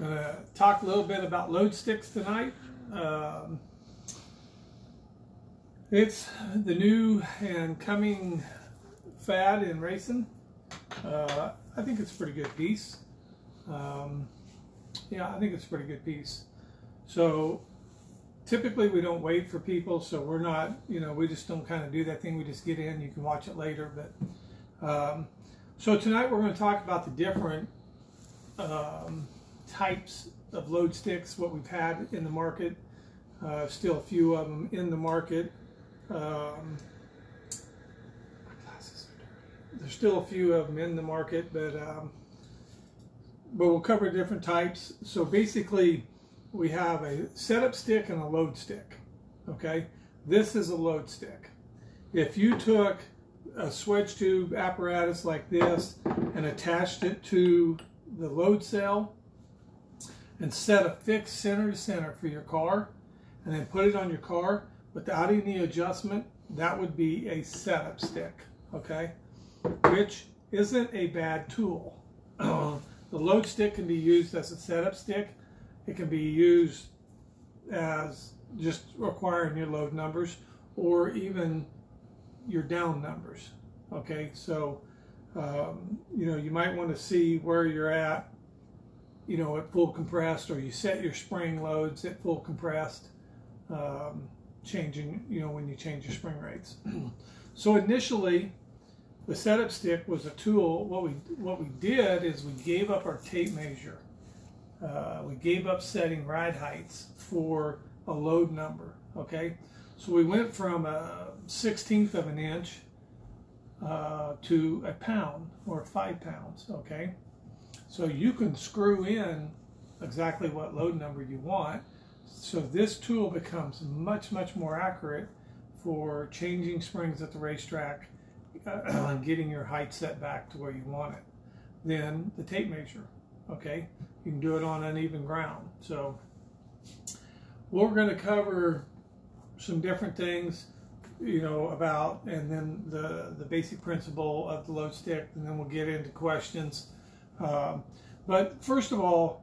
Going to talk a little bit about load sticks tonight. It's the new and coming fad in racing. I think it's a pretty good piece. Yeah, I think it's a pretty good piece. So typically we don't wait for people, so we're not, we just don't kind of do that thing. We just get in, you can watch it later. But so tonight we're going to talk about the different types of load sticks, what we've had in the market. Still a few of them in the market. There's still a few of them in the market, but we'll cover different types. So basically, we have a setup stick and a load stick. Okay, this is a load stick. If you took a swedge tube apparatus like this and attached it to the load cell and set a fixed center to center for your car, and then put it on your car without any adjustment, that would be a setup stick. Okay, which isn't a bad tool. The load stick can be used as a setup stick. It can be used as just requiring your load numbers or even your down numbers. Okay, so you might want to see where you're at, at full compressed, or you set your spring loads at full compressed, changing, when you change your spring rates. So initially, the setup stick was a tool. What we did is we gave up our tape measure. We gave up setting ride heights for a load number. Okay, so we went from a 1/16 of an inch to a pound or 5 pounds. Okay, so you can screw in exactly what load number you want. So this tool becomes much more accurate for changing springs at the racetrack and getting your height set back to where you want it than the tape measure. Okay, you can do it on uneven ground. So we're going to cover some different things, about, and then the basic principle of the load stick, and then we'll get into questions. But first of all,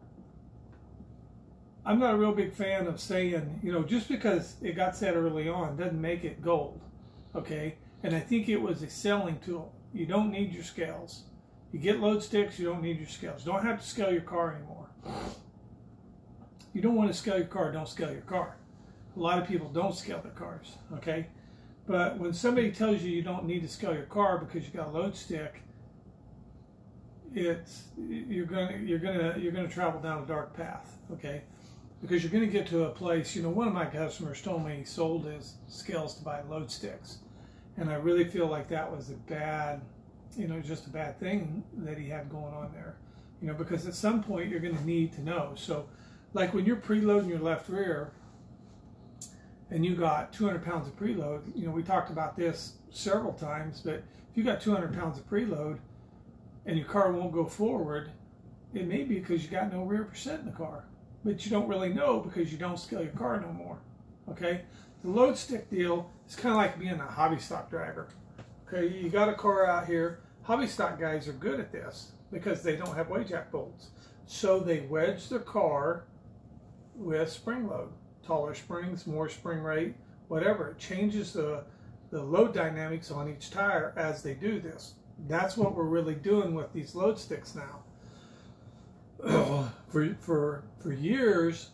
I'm not a real big fan of saying, just because it got set early on doesn't make it gold. Okay, and I think it was a selling tool. You don't need your scales. You get load sticks, you don't need your scales. You don't have to scale your car anymore. You don't want to scale your car, don't scale your car. A lot of people don't scale their cars, okay? But when somebody tells you you don't need to scale your car because you got a load stick, you're gonna travel down a dark path, okay? Because you're gonna get to a place, one of my customers told me he sold his scales to buy load sticks. And I really feel like that was a bad, just a bad thing that he had going on there. Because at some point you're going to need to know. So like when you're preloading your left rear and you got 200 pounds of preload, we talked about this several times, but if you got 200 pounds of preload and your car won't go forward, it may be because you got no rear percent in the car. But you don't really know because you don't scale your car no more. Okay? The load stick deal is kind of like being a hobby stock driver. Okay, you got a car out here. Hobby stock guys are good at this because they don't have wedge jack bolts. So they wedge their car with spring load. Taller springs, more spring rate, whatever. It changes the load dynamics on each tire as they do this. That's what we're really doing with these load sticks now. For years,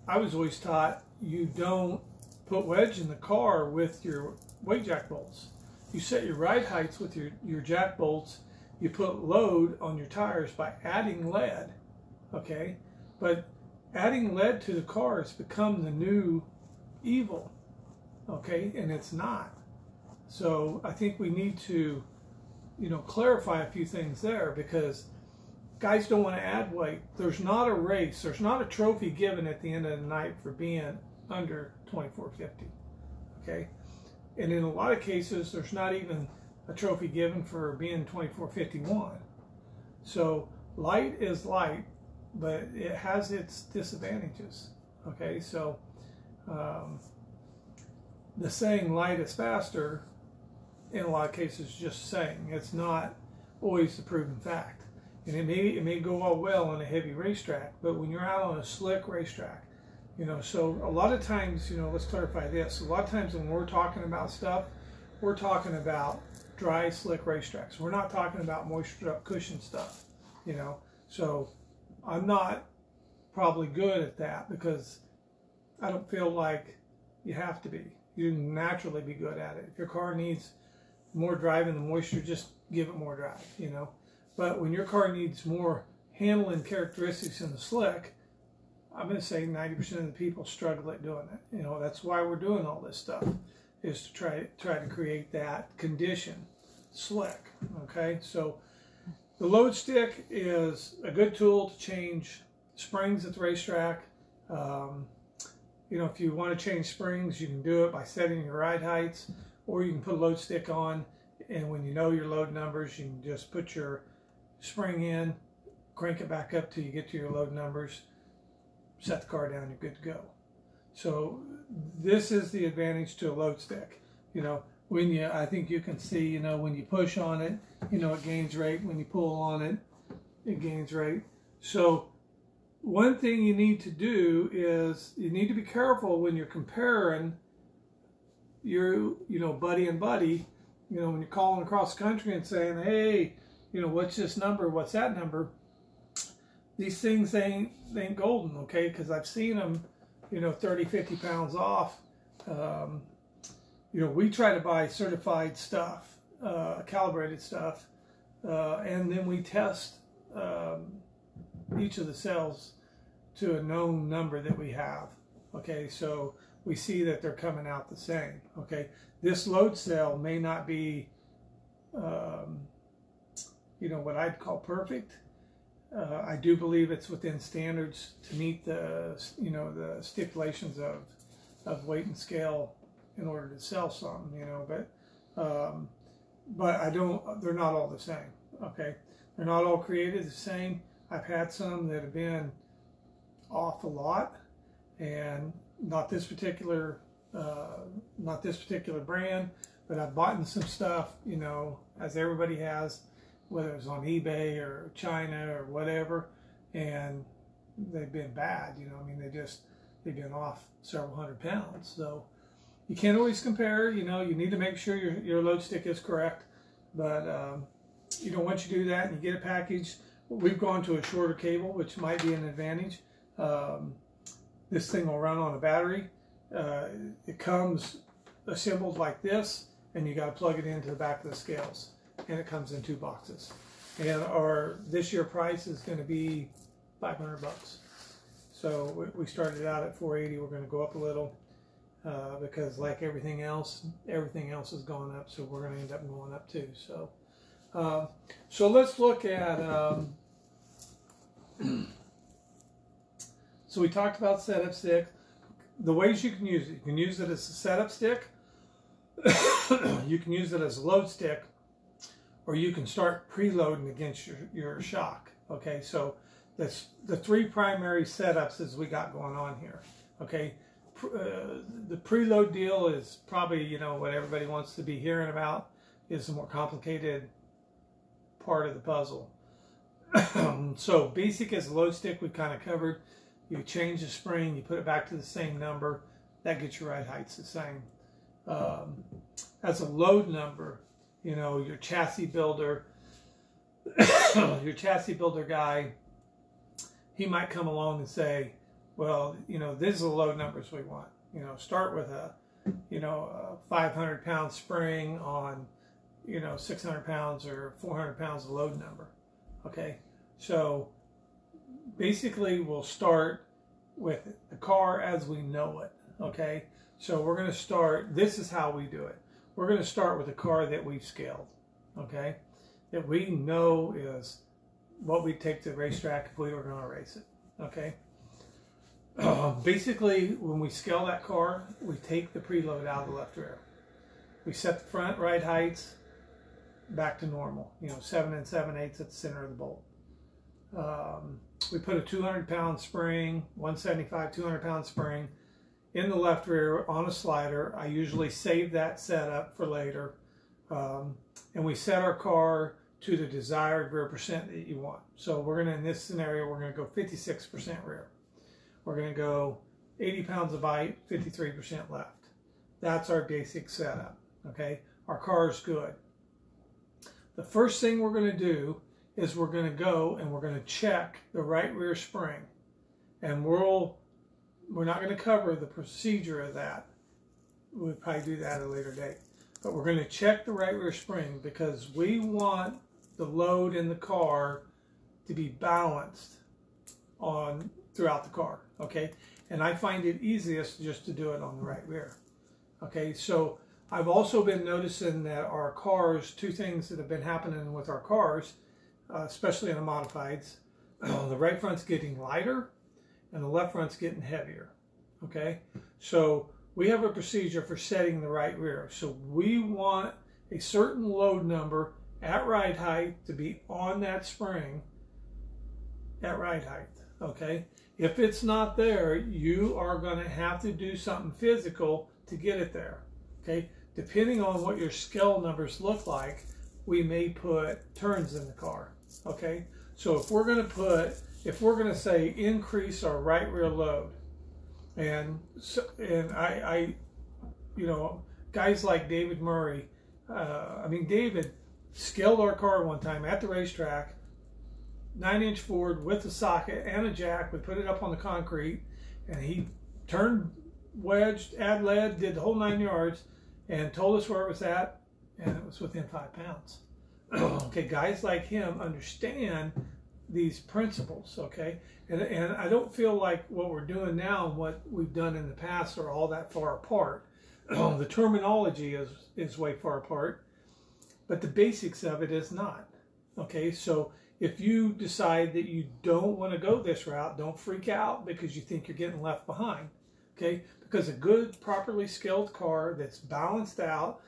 I was always taught you don't put wedge in the car with your wedge jack bolts. You set your ride heights with your jack bolts. You put load on your tires by adding lead, okay? But adding lead to the car has become the new evil, okay? And it's not. So I think we need to, clarify a few things there, because guys don't want to add weight. There's not a race. There's not a trophy given at the end of the night for being under 2450, okay? And in a lot of cases, there's not even a trophy given for being 2451. So light is light, but it has its disadvantages, okay? So the saying light is faster, in a lot of cases, just saying. It's not always the proven fact. And it may go all well on a heavy racetrack, but when you're out on a slick racetrack, you know, so a lot of times, you know, let's clarify this. A lot of times when we're talking about stuff, we're talking about dry, slick racetracks. We're not talking about moisture up cushion stuff, you know. So I'm not probably good at that because I don't feel like you have to be. You naturally be good at it. If your car needs more drive in the moisture, just give it more drive, you know. But when your car needs more handling characteristics in the slick, I'm going to say 90% of the people struggle at doing it. You know, that's why we're doing all this stuff, is to try to create that condition slick. Okay, so the load stick is a good tool to change springs at the racetrack. You know, if you want to change springs, you can do it by setting your ride heights, or you can put a load stick on, and when you know your load numbers, you can just put your spring in, crank it back up till you get to your load numbers, set the car down, you're good to go. So this is the advantage to a load stick. You know, when you, I think you can see, you know, when you push on it, you know, it gains rate. When you pull on it, it gains rate. So one thing you need to do is you need to be careful when you're comparing your, you know, buddy and buddy, you know, when you're calling across the country and saying, hey, you know, what's this number? What's that number? These things ain't golden, okay? Because I've seen them, you know, 30, 50 pounds off. You know, we try to buy certified stuff, calibrated stuff, and then we test each of the cells to a known number that we have. Okay, so we see that they're coming out the same. Okay, this load cell may not be, you know, what I'd call perfect. I do believe it's within standards to meet the, you know, the stipulations of weight and scale in order to sell some, you know, but I don't, they're not all the same. Okay, they're not all created the same. I've had some that have been off a lot, and not this particular brand, but I've bought some stuff, you know, as everybody has, whether it's on eBay or China or whatever, and they've been bad, you know. I mean, they've been off several hundred pounds. So you can't always compare, you know. You need to make sure your load stick is correct, but you know, once you do that and you get a package, we've gone to a shorter cable, which might be an advantage. This thing will run on a battery. It comes assembled like this, and you got to plug it into the back of the scales, and it comes in 2 boxes. And our this year price is going to be $500. So we started out at $480. We're going to go up a little because, like everything else has gone up. So we're going to end up going up too. So let's look at. So we talked about setup stick. The ways you can use it. You can use it as a setup stick. You can use it as a load stick, or you can start preloading against your shock. Okay, so that's the 3 primary setups as we got going on here. Okay, the preload deal is probably, you know, what everybody wants to be hearing about. Is the more complicated part of the puzzle. So basic as a load stick, we've kind of covered. You change the spring, you put it back to the same number. That gets your ride heights the same. As a load number, you know, your chassis builder, guy, he might come along and say, well, you know, this is the load numbers we want. You know, start with a 500 pound spring on, you know, 600 pounds or 400 pounds of load number. Okay, so basically we'll start with the car as we know it. Okay, so we're going to start, this is how we do it. We're going to start with a car that we've scaled, okay, that we know is what we'd take to the racetrack if we were going to race it. Okay, basically when we scale that car, we take the preload out of the left rear. We set the front ride heights back to normal, you know, 7 7/8 at the center of the bolt. We put a 200 pound spring, 175, 200 pound spring in the left rear on a slider. I usually save that setup for later. And we set our car to the desired rear percent that you want. So we're going to, in this scenario, we're going to go 56% rear. We're going to go 80 pounds of bite, 53% left. That's our basic setup, okay? Our car is good. The first thing we're going to do is we're going to go and we're going to check the right rear spring. And we're not going to cover the procedure of that. We'll probably do that at a later date. But we're going to check the right rear spring because we want the load in the car to be balanced throughout the car, okay? And I find it easiest just to do it on the right rear, okay? So I've also been noticing that our cars, two things that have been happening with our cars, especially in the modifieds, the right front's getting lighter and the left front's getting heavier, okay? So we have a procedure for setting the right rear. So we want a certain load number at ride height to be on that spring at ride height, okay? If it's not there, you are going to have to do something physical to get it there, okay? Depending on what your scale numbers look like, we may put turns in the car, okay? So if we're going to say increase our right rear load, and I you know, guys like David Murray, David scaled our car one time at the racetrack, 9-inch Ford with a socket and a jack. We put it up on the concrete, and he turned, wedged, add lead, did the whole 9 yards, and told us where it was at, and it was within 5 pounds. Okay, guys like him understand these principles, okay? And I don't feel like what we're doing now and what we've done in the past are all that far apart. The terminology is way far apart, but the basics of it is not, okay? So if you decide that you don't want to go this route, don't freak out because you think you're getting left behind, okay? Because a good, properly scaled car that's balanced out,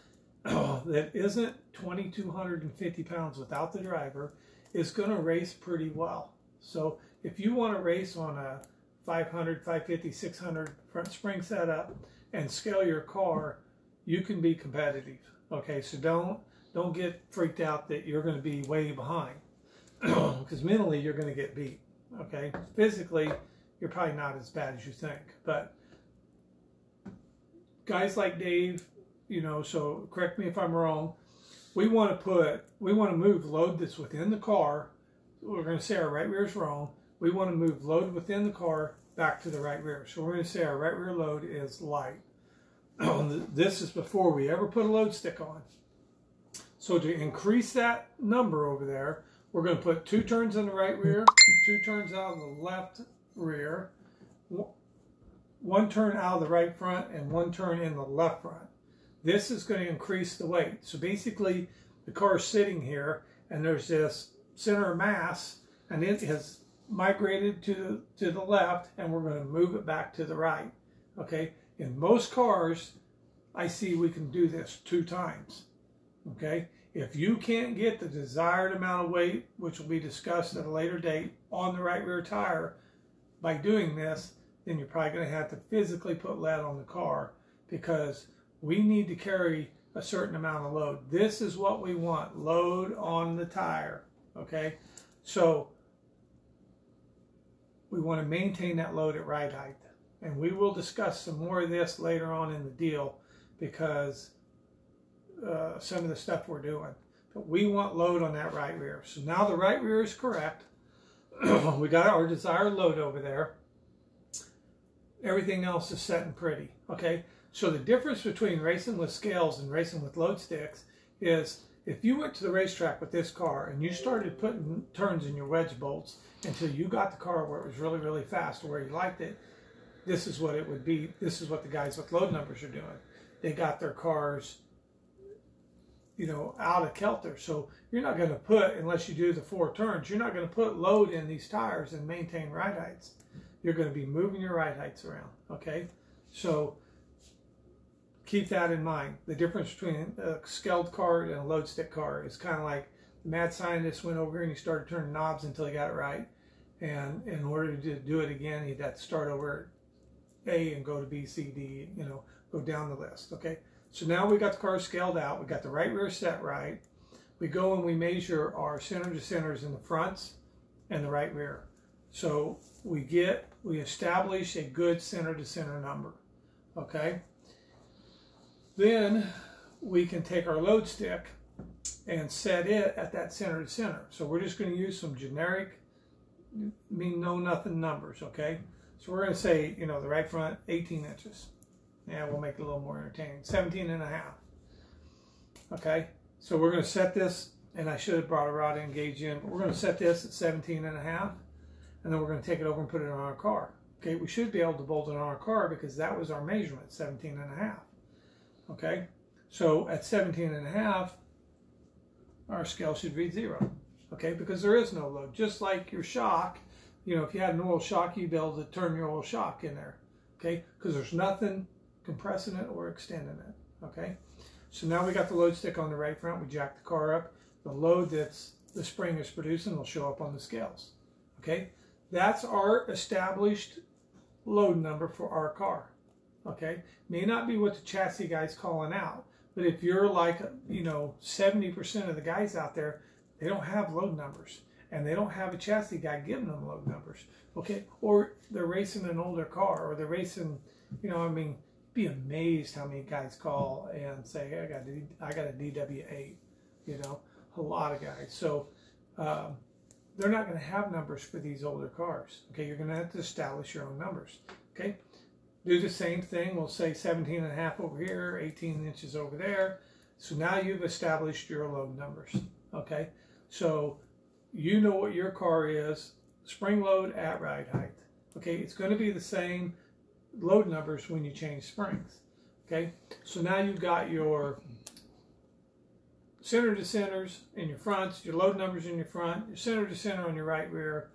that isn't 2,250 pounds without the driver, is going to race pretty well. So if you want to race on a 500, 550, 600 front spring setup and scale your car, you can be competitive, okay? So don't get freaked out that you're going to be way behind because mentally you're going to get beat, okay? Physically, you're probably not as bad as you think, but guys like Dave, you know, so correct me if I'm wrong, we want to move load that's within the car. We're going to say our right rear is wrong. We want to move load within the car back to the right rear. So we're going to say our right rear load is light. This is before we ever put a load stick on. So to increase that number over there, we're going to put 2 turns in the right rear, 2 turns out of the left rear, 1 turn out of the right front, and 1 turn in the left front. This is going to increase the weight. So basically, the car is sitting here, and there's this center of mass, and it has migrated to the left, and we're going to move it back to the right. Okay? In most cars, I see we can do this 2 times. Okay? If you can't get the desired amount of weight, which will be discussed at a later date, on the right rear tire by doing this, then you're probably going to have to physically put lead on the car because we need to carry a certain amount of load. This is what we want, load on the tire, okay? So we want to maintain that load at ride height. And we will discuss some more of this later on in the deal because some of the stuff we're doing. But we want load on that right rear. So now the right rear is correct. We got our desired load over there. Everything else is set and pretty, okay? So the difference between racing with scales and racing with load sticks is if you went to the racetrack with this car and you started putting turns in your wedge bolts until you got the car where it was really, really fast or where you liked it, this is what it would be. This is what the guys with load numbers are doing. They got their cars, you know, out of kilter. So you're not going to put, unless you do the 4 turns, you're not going to put load in these tires and maintain ride heights. You're going to be moving your ride heights around, okay? So keep that in mind. The difference between a scaled car and a load stick car is kind of like the mad scientist went over here and he started turning knobs until he got it right. And in order to do it again, he'd have to start over at A and go to B, C, D, you know, go down the list, okay? So now we got the car scaled out. We got the right rear set right. we go and we measure our center to centers in the fronts and the right rear. So we establish a good center to center number, okay? Then we can take our load stick and set it at that center to center. So we're just going to use some generic, nothing numbers, okay? So we're going to say, the right front, 18 inches. Yeah, we'll make it a little more entertaining. 17 and a half. Okay, so we're going to set this, and I should have brought a rod and gauge in, but we're going to set this at 17 and a half, and then we're going to take it over and put it on our car. Okay, we should be able to bolt it on our car because that was our measurement, 17 and a half. Okay, so at 17 and a half, our scale should read 0. Okay, because there is no load. Just like your shock, if you had an oil shock, you'd be able to turn your oil shock in there. Okay, because there's nothing compressing it or extending it. Okay, so now we got the load stick on the right front. We jack the car up. The load that's the spring is producing will show up on the scales. Okay, that's our established load number for our car. Okay, may not be what the chassis guy's calling out, but if you're like 70% of the guys out there, they don't have load numbers, and they don't have a chassis guy giving them load numbers. Okay, or they're racing an older car, or they're racing, be amazed how many guys call and say, hey, I got a DW8, a lot of guys. So they're not going to have numbers for these older cars. Okay, you're going to have to establish your own numbers. Okay, do the same thing. We'll say 17 and a half over here, 18 inches over there. So now you've established your load numbers. Okay, so you know what your car is, spring load at ride height. Okay, it's going to be the same load numbers when you change springs. Okay, so now you've got your center to centers in your fronts, your load numbers in your front, your center to center on your right rear.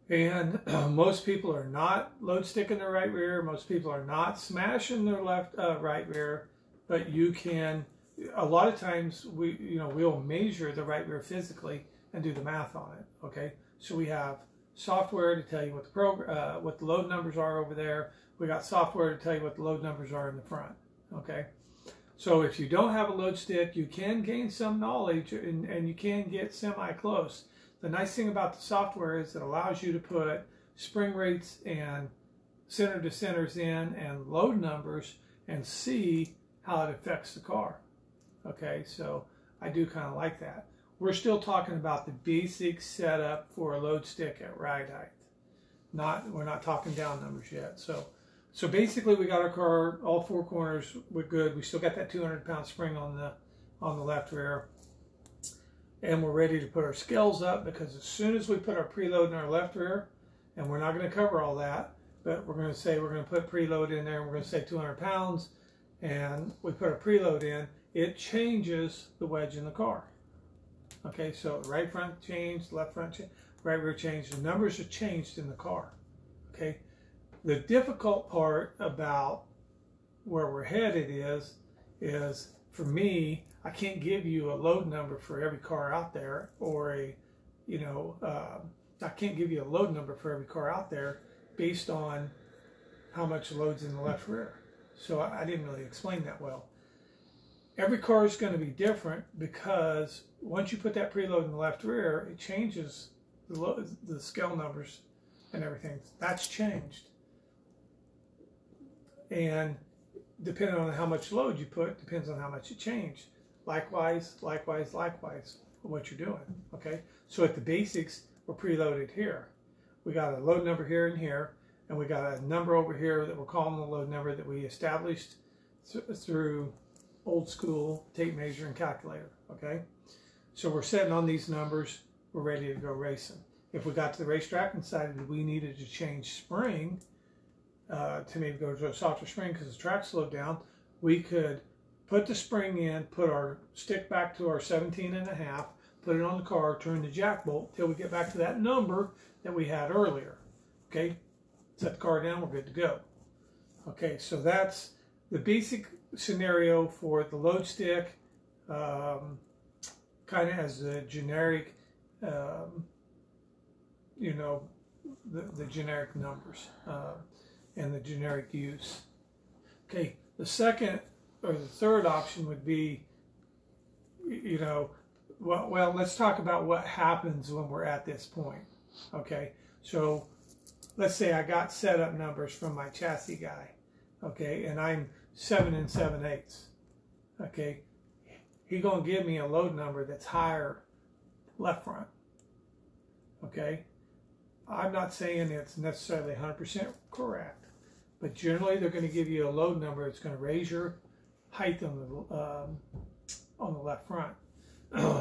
And most people are not load sticking their right rear. Most people are not smashing their right rear. But you can, a lot of times we'll measure the right rear physically and do the math on it. Okay, so we have software to tell you what the load numbers are over there. We got software to tell you what the load numbers are in the front. Okay, so if you don't have a load stick, you can gain some knowledge and you can get semi-close. The nice thing about the software is it allows you to put spring rates and center to centers in and load numbers and see how it affects the car. Okay, so I do kind of like that. We're still talking about the basic setup for a load stick at ride height. We're not talking down numbers yet. So basically we got our car, all four corners, we're good. We still got that 200-pound spring on the left rear. And we're ready to put our scales up, because as soon as we put our preload in our left rear, and we're not going to cover all that, but we're going to say we're going to put preload in there, and we're going to say 200 pounds, and we put our preload in, it changes the wedge in the car. Okay, so right front changed, left front changed, right rear changed. The numbers are changed in the car. Okay, the difficult part about where we're headed is for me, I can't give you a load number for every car out there, or I can't give you a load number for every car out there based on how much load's in the left rear. So I didn't really explain that well. Every car is going to be different, because once you put that preload in the left rear, it changes the scale numbers and everything. That's changed. And depending on how much load you put, depends on how much it changed. Likewise, what you're doing. Okay, so at the basics, we're preloaded here. We got a load number here and here, and we got a number over here that we're calling the load number that we established through old school tape measure and calculator. Okay, so we're setting on these numbers. We're ready to go racing. If we got to the racetrack and decided we needed to change spring to maybe go to a softer spring because the track slowed down, we could put the spring in, put our stick back to our 17 and a half, put it on the car, turn the jack bolt till we get back to that number that we had earlier. Okay, set the car down, we're good to go. Okay, so that's the basic scenario for the load stick, kind of as the generic, the generic numbers and the generic use. Okay, the second or the third option would be you know, well, let's talk about what happens when we're at this point. Okay, so let's say I got setup numbers from my chassis guy. Okay, and I'm 7 7/8. Okay, he's gonna give me a load number that's higher left front. Okay, I'm not saying it's necessarily 100% correct, but generally they're going to give you a load number that's going to raise your height on the left front.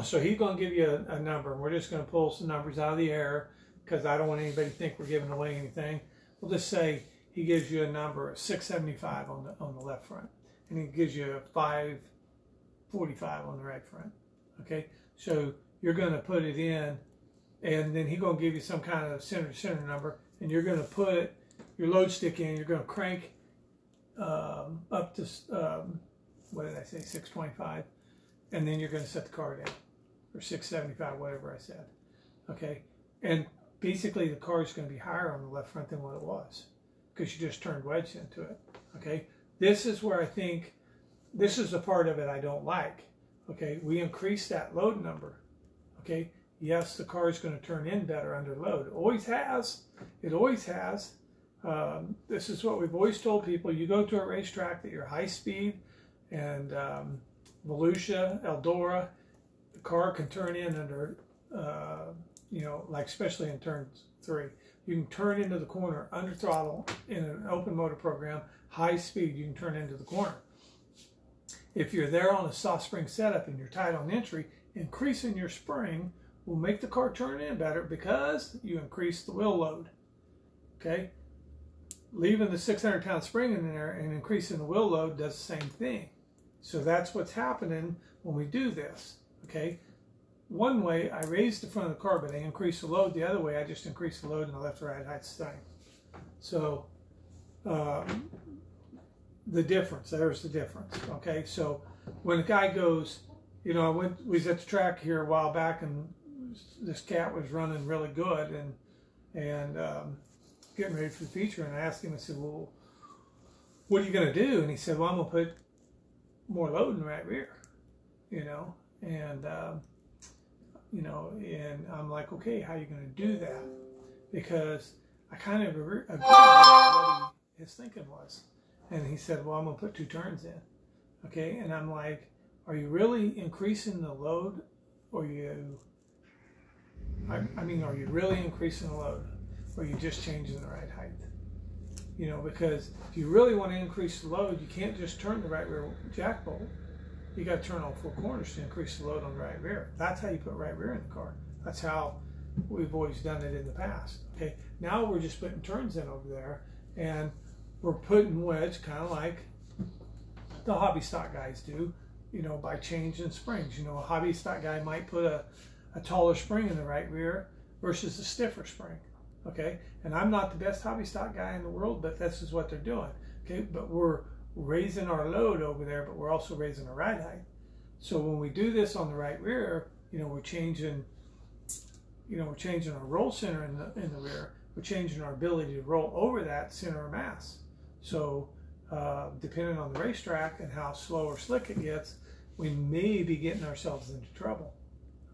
So he's going to give you a number, and we're just going to pull some numbers out of the air because I don't want anybody to think we're giving away anything. We'll just say he gives you a number of 675 on the left front, and he gives you a 545 on the right front. Okay, so you're going to put it in, and then he's going to give you some kind of center number, and you're going to put your load stick in. You're going to crank up to what did I say, 625, and then you're going to set the car down, or 675, whatever I said. Okay, and basically the car is going to be higher on the left front than what it was because you just turned wedge into it. Okay, this is where I think this is the part of it I don't like. Okay, we increase that load number. Okay, yes, the car is going to turn in better under load. It always has. It always has. This is what we've always told people. You go to a racetrack that you're high speed, and Volusia, Eldora, the car can turn in under, like especially in turn 3. You can turn into the corner under throttle in an open motor program, high speed, you can turn into the corner. If you're there on a soft spring setup and you're tight on entry, increasing your spring will make the car turn in better because you increase the wheel load. Okay? Leaving the 600-pound spring in there and increasing the wheel load does the same thing. So that's what's happening when we do this. Okay? One way, I raise the front of the car, but I increase the load. The other way, I just increase the load in the left-right height string. So the difference, there's the difference. Okay? So when a guy goes, we was at the track here a while back, and this cat was running really good and getting ready for the feature, and I asked him, I said, well, what are you going to do? And he said, well, I'm going to put more load in the right rear, and I'm like, okay, how are you going to do that? Because I kind of agreed with what his thinking was. And he said, well, I'm going to put 2 turns in. Okay, and I'm like, are you really increasing the load, or are you really increasing the load, or are you just changing the right height? Because if you really want to increase the load, you can't just turn the right rear jack bolt. You got to turn all 4 corners to increase the load on the right rear. That's how you put right rear in the car. That's how we've always done it in the past. Okay, now we're just putting turns in over there, and we're putting wedge kind of like the hobby stock guys do, by changing springs. A hobby stock guy might put a taller spring in the right rear versus a stiffer spring. Okay, and I'm not the best hobby stock guy in the world, but this is what they're doing. Okay, but we're raising our load over there, but we're also raising our ride height. So when we do this on the right rear, we're changing our roll center in the rear. We're changing our ability to roll over that center of mass. So depending on the racetrack and how slow or slick it gets, we may be getting ourselves into trouble.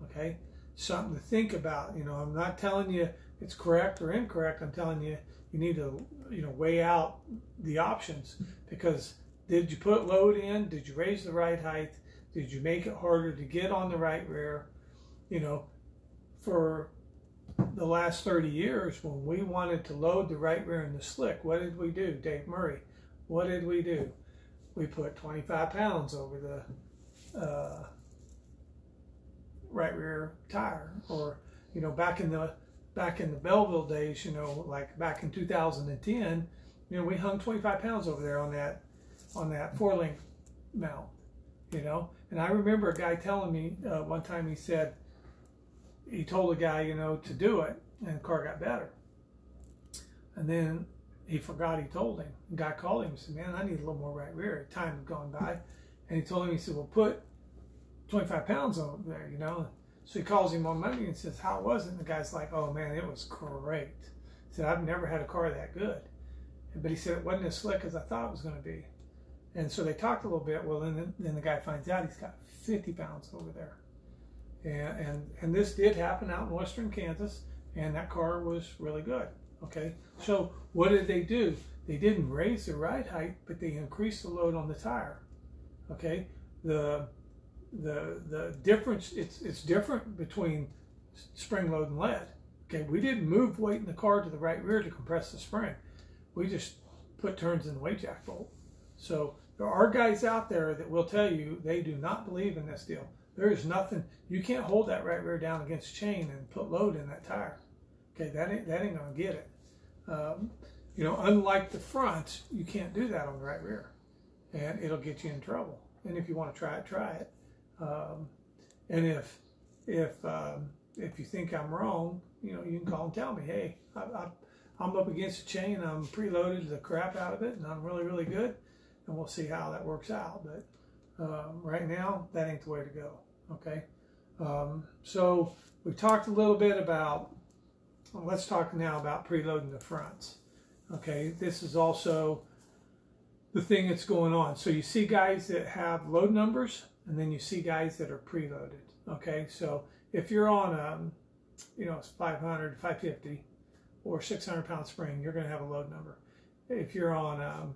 Okay, something to think about. I'm not telling you it's correct or incorrect. I'm telling you need to weigh out the options, because did you put load in? Did you raise the right height? Did you make it harder to get on the right rear? For the last 30 years, when we wanted to load the right rear in the slick, what did we do? Dave Murray, what did we do? We put 25 pounds over the right rear tire. Or back in the Belleville days, like back in 2010, we hung 25 pounds over there on that 4-link mount, And I remember a guy telling me one time, he told a guy, to do it, and the car got better. And then he forgot he told him. The guy called him and said, man, I need a little more right rear. Time had gone by. And he told him, he said, well, put 25 pounds over there, So he calls him on Monday and says, how was it? And the guy's like, oh man, it was great. He said, I've never had a car that good. But he said, it wasn't as slick as I thought it was going to be. And so they talked a little bit. Well, then the guy finds out he's got 50 pounds over there. And this did happen out in western Kansas, and that car was really good. Okay, so what did they do? They didn't raise the ride height, but they increased the load on the tire. Okay, the difference, it's different between spring load and lead. Okay, we didn't move weight in the car to the right rear to compress the spring. We just put turns in the weight jack bolt. So there are guys out there that will tell you they do not believe in this deal. There is nothing, you can't hold that right rear down against the chain and put load in that tire. Okay, that ain't gonna get it. You know, unlike the front, you can't do that on the right rear, and it'll get you in trouble. And if you want to try it, try it. And if you think I'm wrong, you know, you can call and tell me, hey, I'm up against the chain, I'm preloaded the crap out of it, and I'm really, really good, and we'll see how that works out. But right now, that ain't the way to go. Okay, so we talked a little bit about. Well, let's talk now about preloading the fronts. Okay, this is also the thing that's going on. So you see guys that have load numbers, and then you see guys that are preloaded. Okay, so if you're on you know, 500, 550, or 600 pound spring, you're going to have a load number. If you're on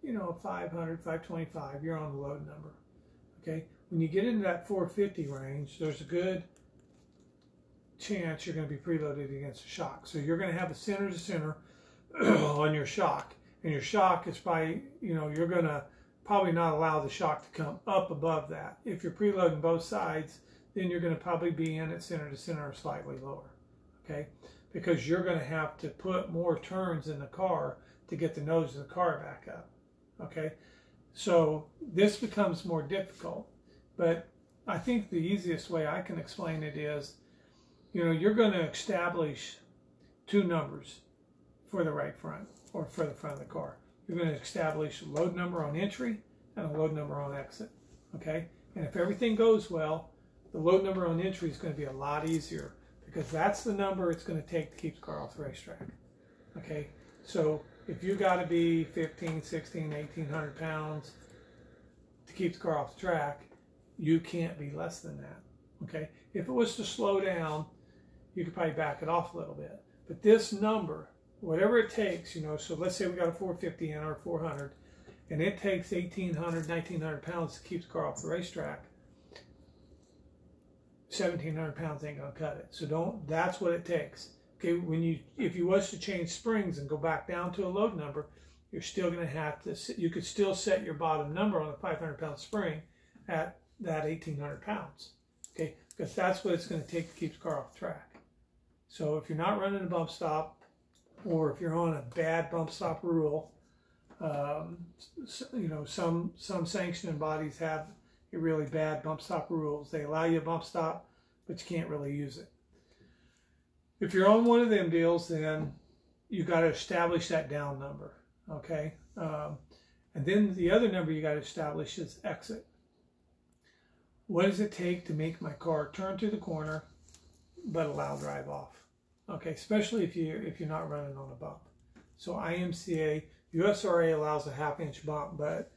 you know, 500, 525, you're on the load number. Okay, when you get into that 450 range, there's a good chance you're going to be preloaded against a shock. So you're going to have a center to center on your shock, and your shock is probably, you know, you're going to probably not allow the shock to come up above that. If you're preloading both sides, then you're going to probably be in at center to center or slightly lower. Okay, because you're going to have to put more turns in the car to get the nose of the car back up. Okay, so this becomes more difficult, but I think the easiest way I can explain it is, you know, you're going to establish two numbers for the right front or for the front of the car. You're going to establish a load number on entry and a load number on exit. Okay, and if everything goes well, the load number on entry is going to be a lot easier, because that's the number it's going to take to keep the car off the racetrack. Okay, so if you got to be 15, 16, 1,800 pounds to keep the car off the track, you can't be less than that. Okay, if it was to slow down, you could probably back it off a little bit. But this number, whatever it takes, you know, so let's say we got a 450 in or 400, and it takes 1,800, 1,900 pounds to keep the car off the racetrack, 1,700 pounds ain't gonna cut it. So that's what it takes. Okay, if you was to change springs and go back down to a load number, you're still gonna have to, you could still set your bottom number on a 500 pound spring at that 1,800 pounds. Okay, because that's what it's gonna take to keep the car off the track. So if you're not running a bump stop, or if you're on a bad bump stop rule, you know, some sanctioning bodies have really bad bump stop rules. They allow you a bump stop, but you can't really use it. If you're on one of them deals, then you got to establish that down number, okay? And then the other number you got to establish is exit. What does it take to make my car turn to the corner but allow drive off? Okay, especially if you're not running on a bump. So IMCA, USRA allows a 1/2 inch bump, but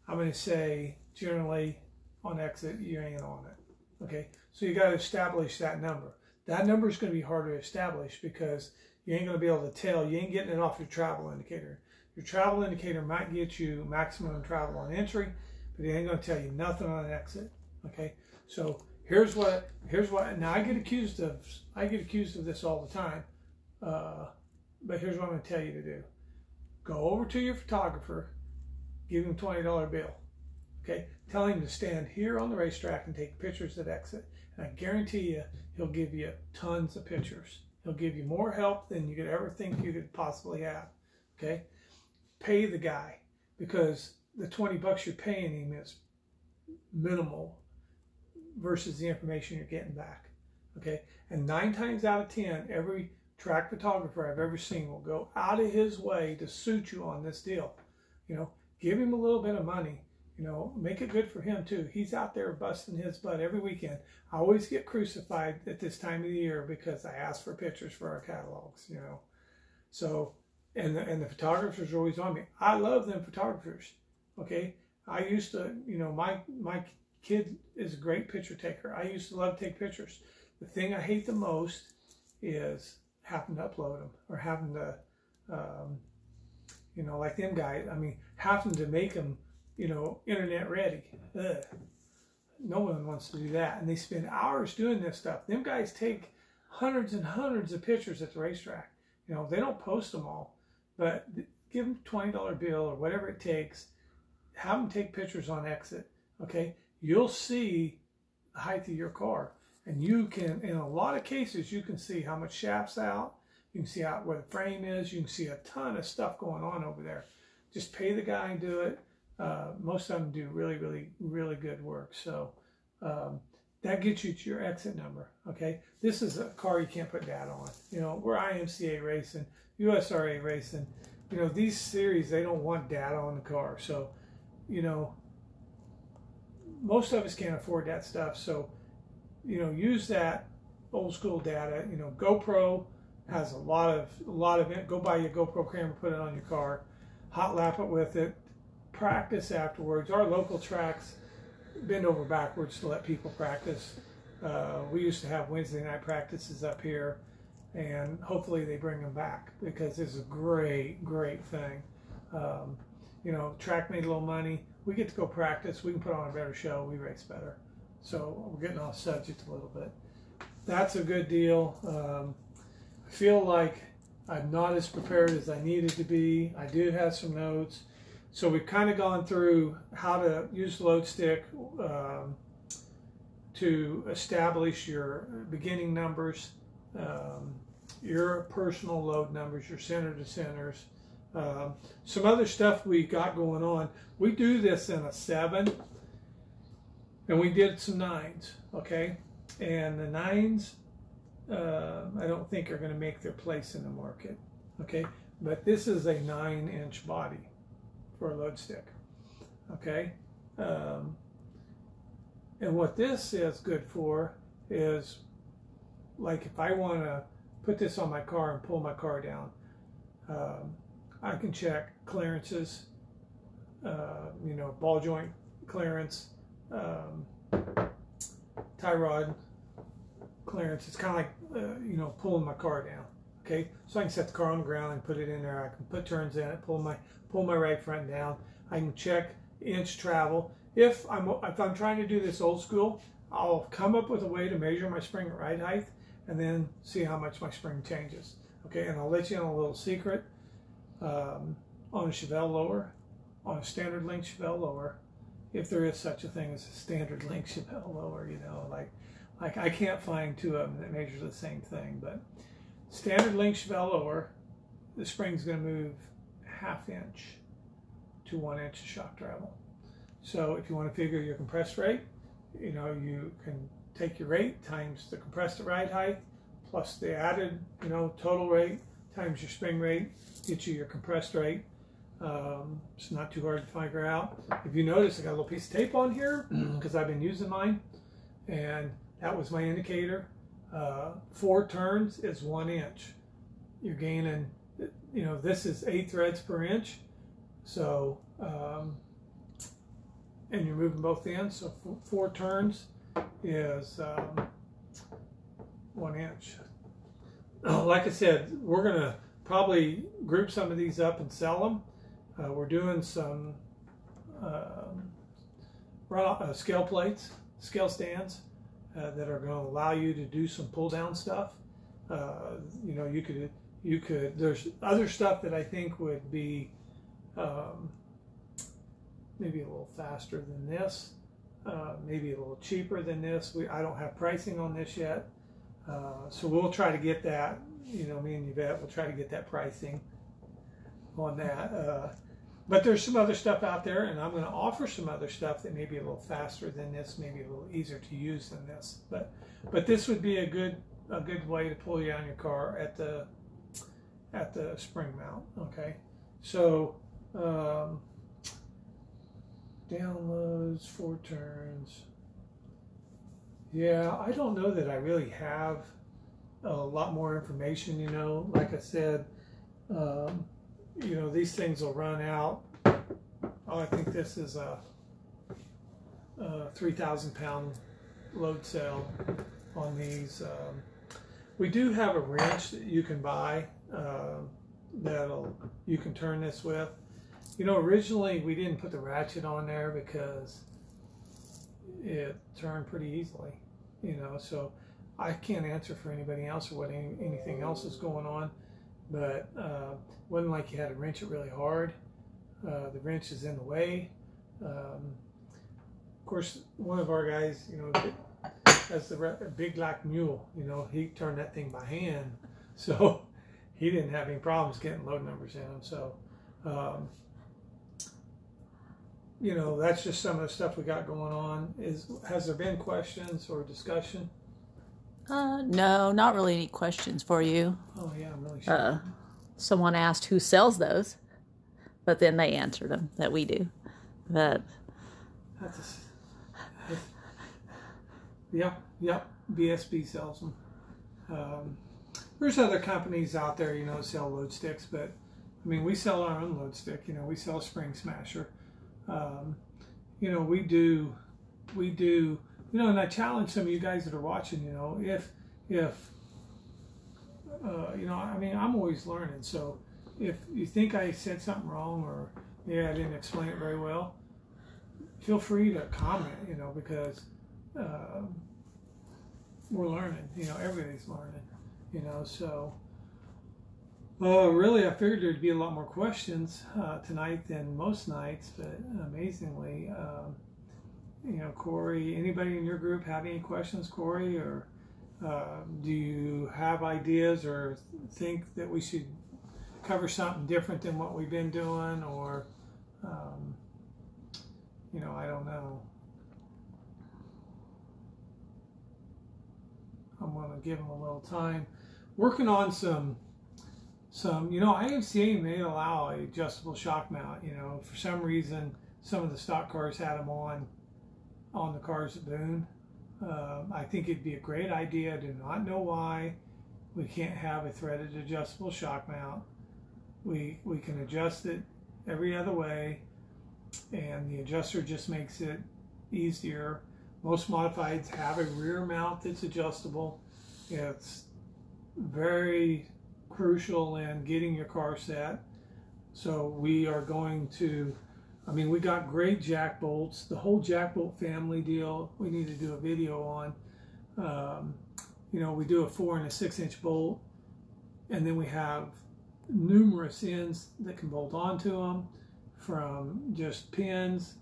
I'm going to say generally on exit you ain't on it. Okay, so you got to establish that number. That number is going to be hard to establish because you ain't going to be able to tell. You ain't getting it off your travel indicator. Your travel indicator might get you maximum travel on entry, but it ain't going to tell you nothing on exit. Okay, so here's what. Now I get accused of this all the time, but here's what I'm going to tell you to do. Go over to your photographer, give him a $20 bill. Okay, tell him to stand here on the racetrack and take pictures at exit, and I guarantee you he'll give you tons of pictures. He'll give you more help than you could ever think you could possibly have. Okay, pay the guy, because the 20 bucks you're paying him is minimal versus the information you're getting back. Okay, and 9 times out of 10, every track photographer I've ever seen will go out of his way to suit you on this deal. You know, give him a little bit of money. You know, make it good for him too. He's out there busting his butt every weekend. I always get crucified at this time of the year because I ask for pictures for our catalogs, you know. So and the photographers are always on me. I love them photographers. Okay, I used to, my kid is a great picture taker. I used to love to take pictures. The thing I hate the most is having to upload them or having to, like them guys. I mean, having to make them, internet ready. Ugh. No one wants to do that, and they spend hours doing this stuff. Them guys take hundreds and hundreds of pictures at the racetrack. They don't post them all, but give them a $20 bill or whatever it takes. Have them take pictures on exit. Okay, you'll see the height of your car, and you can, in a lot of cases, you can see how much shaft's out. You can see out where the frame is. You can see a ton of stuff going on over there. Just pay the guy and do it. Most of them do really, really, really good work. So that gets you to your exit number. Okay, this is a car you can't put data on. We're IMCA racing, USRA racing. These series, they don't want data on the car. So, most of us can't afford that stuff. So, use that old school data. GoPro has a lot of it. Go buy your GoPro camera, put it on your car, hot lap it with it, practice afterwards. Our local tracks bend over backwards to let people practice. We used to have Wednesday night practices up here, and hopefully they bring them back because it's a great thing. Track made a little money. We get to go practice. We can put on a better show. We race better. So we're getting off subject a little bit. That's a good deal. I feel like I'm not as prepared as I needed to be. I do have some notes. So we've kind of gone through how to use the load stick to establish your beginning numbers, your personal load numbers, your center to centers. Some other stuff we got going on. We do this in a 7, and we did some 9s, okay? And the 9s, I don't think are going to make their place in the market, okay? But this is a 9-inch body for a load stick, okay? And what this is good for is, like, if I want to put this on my car and pull my car down, I can check clearances, ball joint clearance, tie rod clearance. It's kind of like, pulling my car down. Okay, so I can set the car on the ground and put it in there. I can put turns in it, pull my right front down. I can check inch travel. If I'm trying to do this old school, I'll come up with a way to measure my spring ride height and then see how much my spring changes. Okay, and I'll let you in a little secret. On a Chevelle lower, on a standard length Chevelle lower, if there is such a thing as a standard length Chevelle lower, like I can't find 2 of them that measure the same thing, but standard length Chevelle lower, the spring's going to move 1/2 inch to 1 inch of shock travel. So if you want to figure your compressed rate, you can take your rate times the compressed ride height plus the added, total rate times your spring rate, get you your compressed rate. It's not too hard to figure out. If you notice, I got a little piece of tape on here because I've been using mine, and that was my indicator. 4 turns is 1 inch. You're gaining, this is 8 threads per inch. So, and you're moving both ends. So 4 turns is 1 inch. Like I said, we're going to probably group some of these up and sell them. We're doing some scale plates, scale stands that are going to allow you to do some pull down stuff. You could. There's other stuff that I think would be maybe a little faster than this, maybe a little cheaper than this. I don't have pricing on this yet. So we'll try to get that, me and Yvette will try to get that pricing on that. But there's some other stuff out there, and I'm going to offer some other stuff that may be a little faster than this, maybe a little easier to use than this. But this would be a good way to pull you on your car at the spring mount. Okay, so downloads, 4 turns. Yeah, I don't know that I really have a lot more information, Like I said, you know, these things will run out. Oh, I think this is a 3,000-pound load cell on these. We do have a wrench that you can buy you can turn this with. You know, originally we didn't put the ratchet on there because it turned pretty easily, you know, so I can't answer for anybody else or what anything else is going on, but it wasn't like you had to wrench it really hard. The wrench is in the way. Of course, one of our guys, you know, has the big black mule, you know, he turned that thing by hand, so he didn't have any problems getting load numbers in him. So, you know, that's just some of the stuff we got going on. Has there been questions or discussion? No, not really any questions for you. Oh yeah, I'm really sure. Someone asked who sells those, but then they answered them that we do. But yep, BSB sells them. There's other companies out there, you know, that sell load sticks, but I mean, we sell our own load stick. You know, we sell a spring smasher. You know, we do, you know, and I challenge some of you guys that are watching, you know, if you know, I mean, I'm always learning. So if you think I said something wrong or, yeah, I didn't explain it very well, feel free to comment, you know, because we're learning, you know, everybody's learning, you know, so really I figured there'd be a lot more questions tonight than most nights, but amazingly, you know, Corey, anybody in your group have any questions, Corey, or do you have ideas or think that we should cover something different than what we've been doing, or you know, I don't know. I'm going to give them a little time. Working on some, you know, IMCA may allow a adjustable shock mount. You know, for some reason, some of the stock cars had them on the cars at Boone. I think it'd be a great idea. I do not know why we can't have a threaded adjustable shock mount. We can adjust it every other way, and the adjuster just makes it easier. Most modifieds have a rear mount that's adjustable. It's very crucial in getting your car set. So we are going to, I mean, we got great jack bolts, the whole jack bolt family deal. We need to do a video on. You know, we do a 4 and a 6-inch bolt, and then we have numerous ends that can bolt onto them, from just pins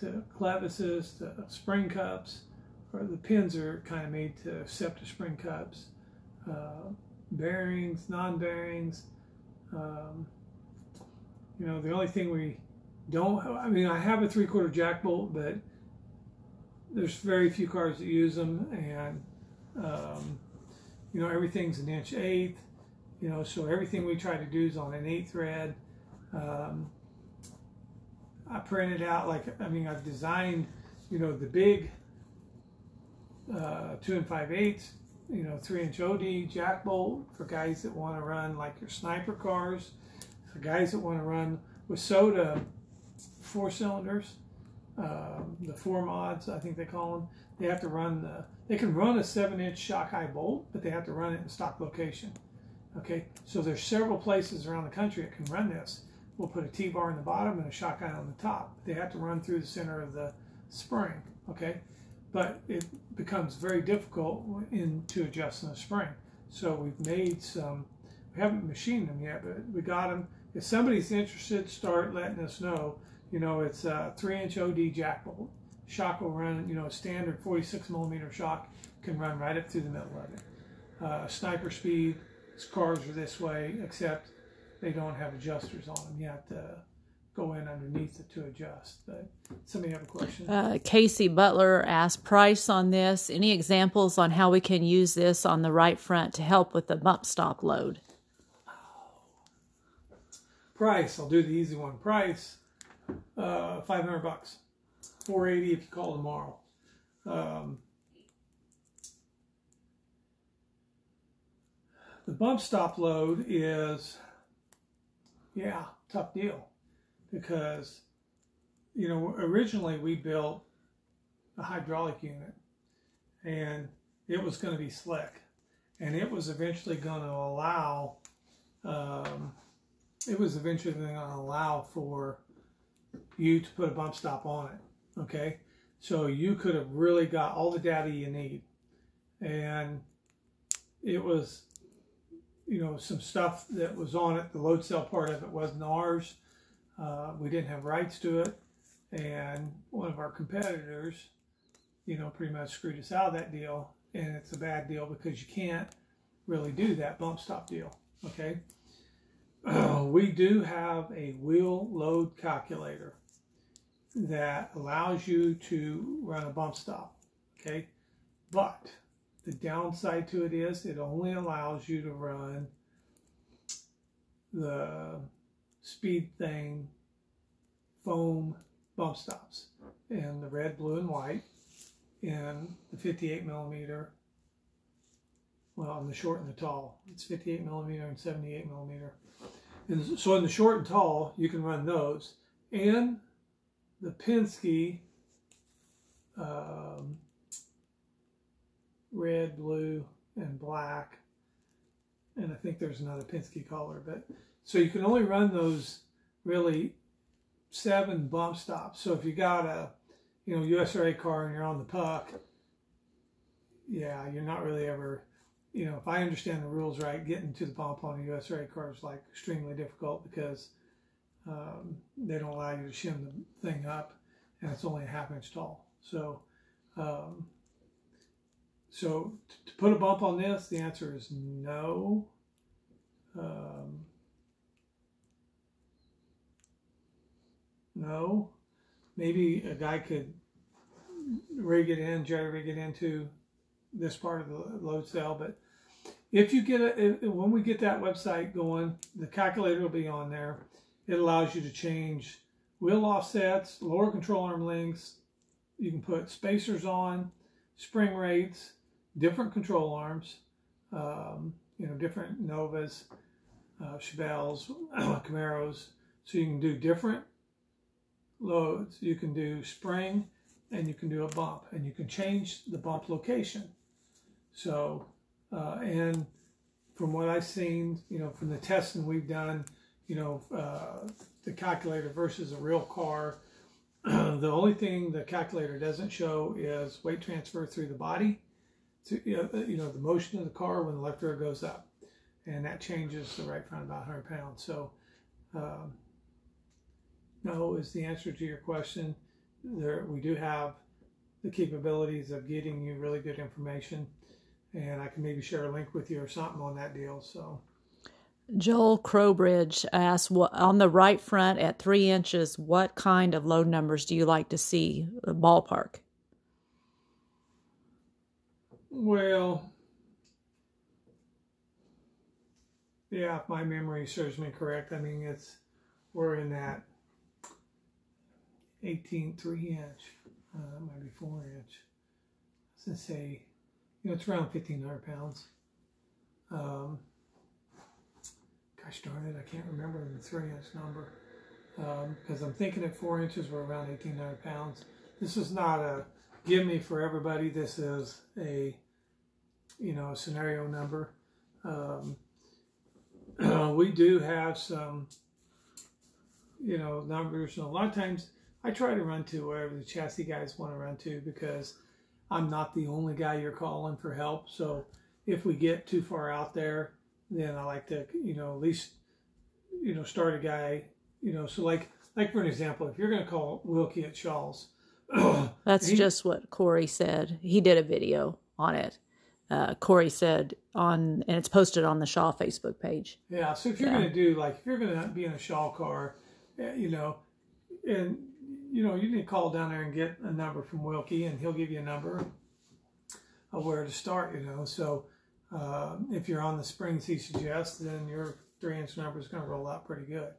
to clevises to spring cups, or the pins are kind of made to accept the spring cups, bearings, non-bearings. You know, the only thing we don't, I mean, I have a 3/4 jack bolt, but there's very few cars that use them, and you know, everything's 1/8". You know, so everything we try to do is on an 8 thread. I printed out, like, I mean, I've designed, you know, the big 2 5/8, you know, 3-inch OD jack bolt for guys that want to run like your sniper cars, for guys that want to run with soda 4 cylinders, the 4 mods, I think they call them. They have to run they can run a 7-inch shock eye bolt, but they have to run it in stock location. Okay, so there's several places around the country that can run this. We'll put a T-bar in the bottom and a shock eye on the top. They have to run through the center of the spring, okay? But it becomes very difficult to adjust in the spring. So we've made some, we haven't machined them yet, but we got them. If somebody's interested, start letting us know. You know, it's a 3-inch OD jack bolt. Shock will run, you know, a standard 46mm shock can run right up through the middle of it. Sniper speed, cars are this way, except they don't have adjusters on them. You have to go in underneath it to adjust. But somebody have a question? Casey Butler asked price on this. Any examples on how we can use this on the right front to help with the bump stop load? Price, I'll do the easy one. Price, $500, $480 if you call tomorrow. The bump stop load is, Yeah, tough deal. Because, you know, originally we built a hydraulic unit, and it was going to be slick, and it was eventually going to allow, for you to put a bump stop on it. Okay, so you could have really got all the data you need, and it was, you know, some stuff that was on it. The load cell part of it wasn't ours. We didn't have rights to it, and one of our competitors, you know, pretty much screwed us out of that deal, and it's a bad deal because you can't really do that bump stop deal. Okay, we do have a wheel load calculator that allows you to run a bump stop. Okay, but the downside to it is it only allows you to run the Speed Thing foam bump stops in the red, blue, and white, in the 58 millimeter, well, in the short and the tall. It's 58 millimeter and 78 millimeter. And so in the short and tall, you can run those. And the Penske red, blue, and black, and I think there's another Penske color, but so you can only run those really 7 bump stops. So if you got a, you know, USRA car and you're on the puck, yeah, you're not really ever, you know, if I understand the rules right, getting to the bump on a USRA car is like extremely difficult because they don't allow you to shim the thing up, and it's only a 1/2 inch tall. So, so to put a bump on this, the answer is no. No. Maybe a guy could jerry rig it into this part of the load cell, but if you get when we get that website going, the calculator will be on there. It allows you to change wheel offsets, lower control arm lengths. You can put spacers on, spring rates, different control arms, you know, different Novas, Chevelles, Camaros. So you can do different loads. You can do spring, and you can do a bump, and you can change the bump location. So, and from what I've seen, you know, from the testing we've done, you know, the calculator versus a real car, the only thing the calculator doesn't show is weight transfer through the body, to, you know, the motion of the car when the left rear goes up, and that changes the right front about 100 pounds. So, no is the answer to your question. We do have the capabilities of getting you really good information, and I can maybe share a link with you or something on that deal. So, Joel Crowbridge asked, on the right front at 3 inches, what kind of load numbers do you like to see, ballpark? Well, yeah, if my memory serves me correct, I mean, we're in that 18 3-inch, maybe 4-inch. I was gonna say, you know, it's around 1,500 pounds. Gosh darn it, I can't remember the 3-inch number, because I'm thinking at 4 inches we're around 1,800 pounds. This is not a give me for everybody. This is a, you know, a scenario number. We do have some, you know, numbers, and a lot of times I try to run to wherever the chassis guys want to run to, because I'm not the only guy you're calling for help. So if we get too far out there, then I like to, you know, at least, you know, start a guy, you know, so like for an example, if you're going to call Wilkie at Shaw's. That's just what Corey said. He did a video on it. Corey said and it's posted on the Shaw Facebook page. Yeah, so if you're going to do, like, if you're going to be in a Shaw car, you know, and, you know, you need to call down there and get a number from Wilkie, and he'll give you a number of where to start, you know. So if you're on the springs he suggests, then your 3-inch number is going to roll out pretty good.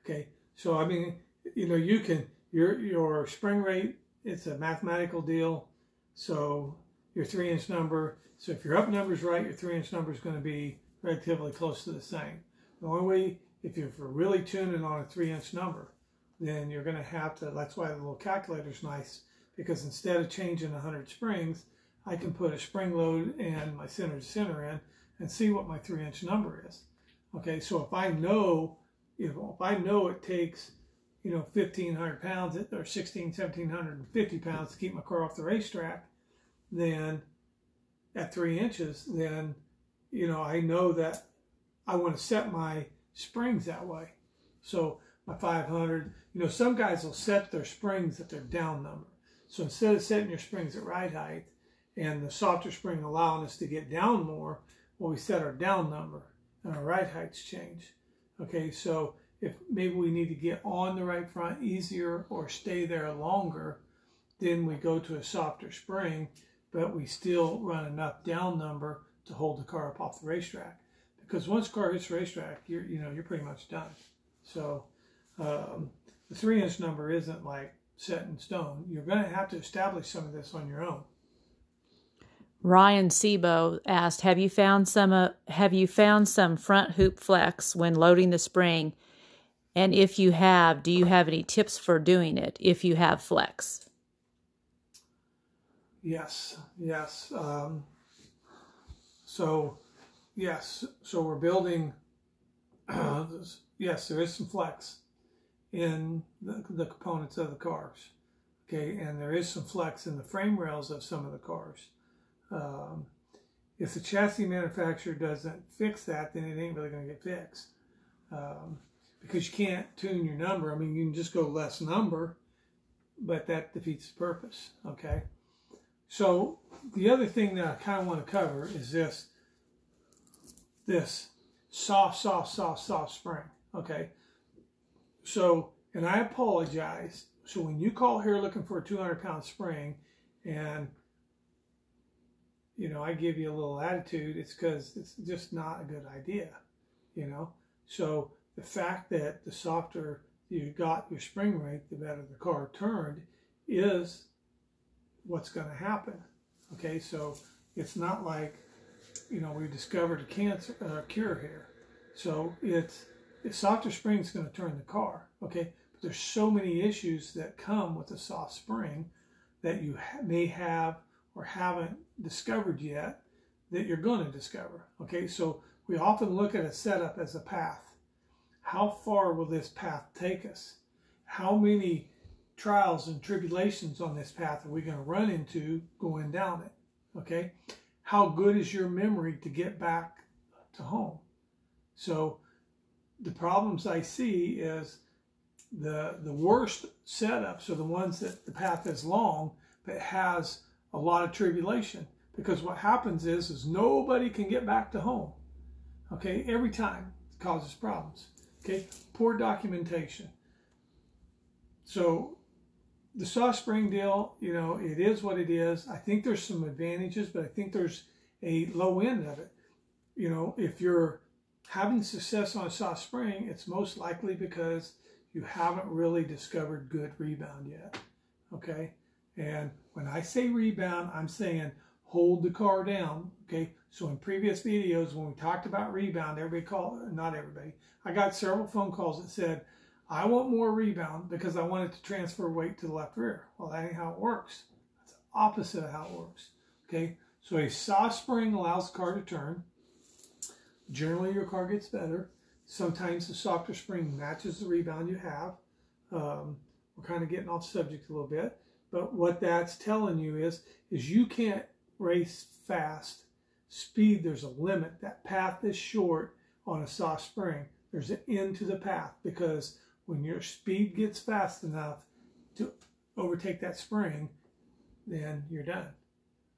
Okay, so I mean, you know, you can, your spring rate, it's a mathematical deal. So your 3-inch number, so if your up number's right, your 3-inch number is going to be relatively close to the same. The only way if you're really tuning on a 3-inch number, then you're going to have to, that's why the little calculator's nice, because instead of changing 100 springs, I can put a spring load and my center to center in and see what my 3-inch number is. Okay, so if I know, if I know it takes, 1,500 pounds or 1,750 pounds to keep my car off the racetrack, then at 3 inches, then, I know that I want to set my springs that way. So my 500, some guys will set their springs at their down number. So instead of setting your springs at ride height and the softer spring allowing us to get down more, well, we set our down number and our ride heights change. Okay, so if maybe we need to get on the right front easier or stay there longer, then we go to a softer spring, but we still run enough down number to hold the car up off the racetrack. Because once the car hits the racetrack, you're pretty much done. So the 3-inch number isn't like set in stone. You're going to have to establish some of this on your own. Ryan Sebo asked, have you found some front hoop flex when loading the spring? And if you have, do you have any tips for doing it if you have flex? Yes. So we're building, yes, there is some flex in the components of the cars. Okay, and there is some flex in the frame rails of some of the cars. If the chassis manufacturer doesn't fix that, then it ain't really going to get fixed. Because you can't tune your number. I mean, you can just go less number, but that defeats the purpose, okay? So the other thing that I kind of want to cover is this soft spring, okay? So, and I apologize. So when you call here looking for a 200-pound spring and, I give you a little attitude, it's because it's just not a good idea, So the fact that the softer you got your spring rate, the better the car turned is what's going to happen. Okay, so it's not like, we discovered a cure here. So the softer spring is going to turn the car. Okay, but there's so many issues that come with a soft spring that you may have or haven't discovered yet that you're going to discover. Okay, so we often look at a setup as a path. How far will this path take us? How many trials and tribulations on this path are we going to run into going down it? Okay, how good is your memory to get back to home? So the problems I see is the worst setups are the ones that the path is long but has a lot of tribulation, because what happens is nobody can get back to home. Okay, every time it causes problems. Okay, poor documentation. So the soft spring deal, it is what it is. I think there's some advantages, but I think there's a low end of it. If you're having success on a soft spring, it's most likely because you haven't really discovered good rebound yet. Okay, and when I say rebound, I'm saying hold the car down. Okay, so in previous videos when we talked about rebound, not everybody, I got several phone calls that said, I want more rebound because I want it to transfer weight to the left rear. Well, that ain't how it works. That's the opposite of how it works. Okay, so a soft spring allows the car to turn. Generally, your car gets better. Sometimes the softer spring matches the rebound you have. We're kind of getting off subject a little bit, but what that's telling you is you can't race fast. Speed, there's a limit. That path is short on a soft spring. There's an end to the path, because when your speed gets fast enough to overtake that spring, then you're done.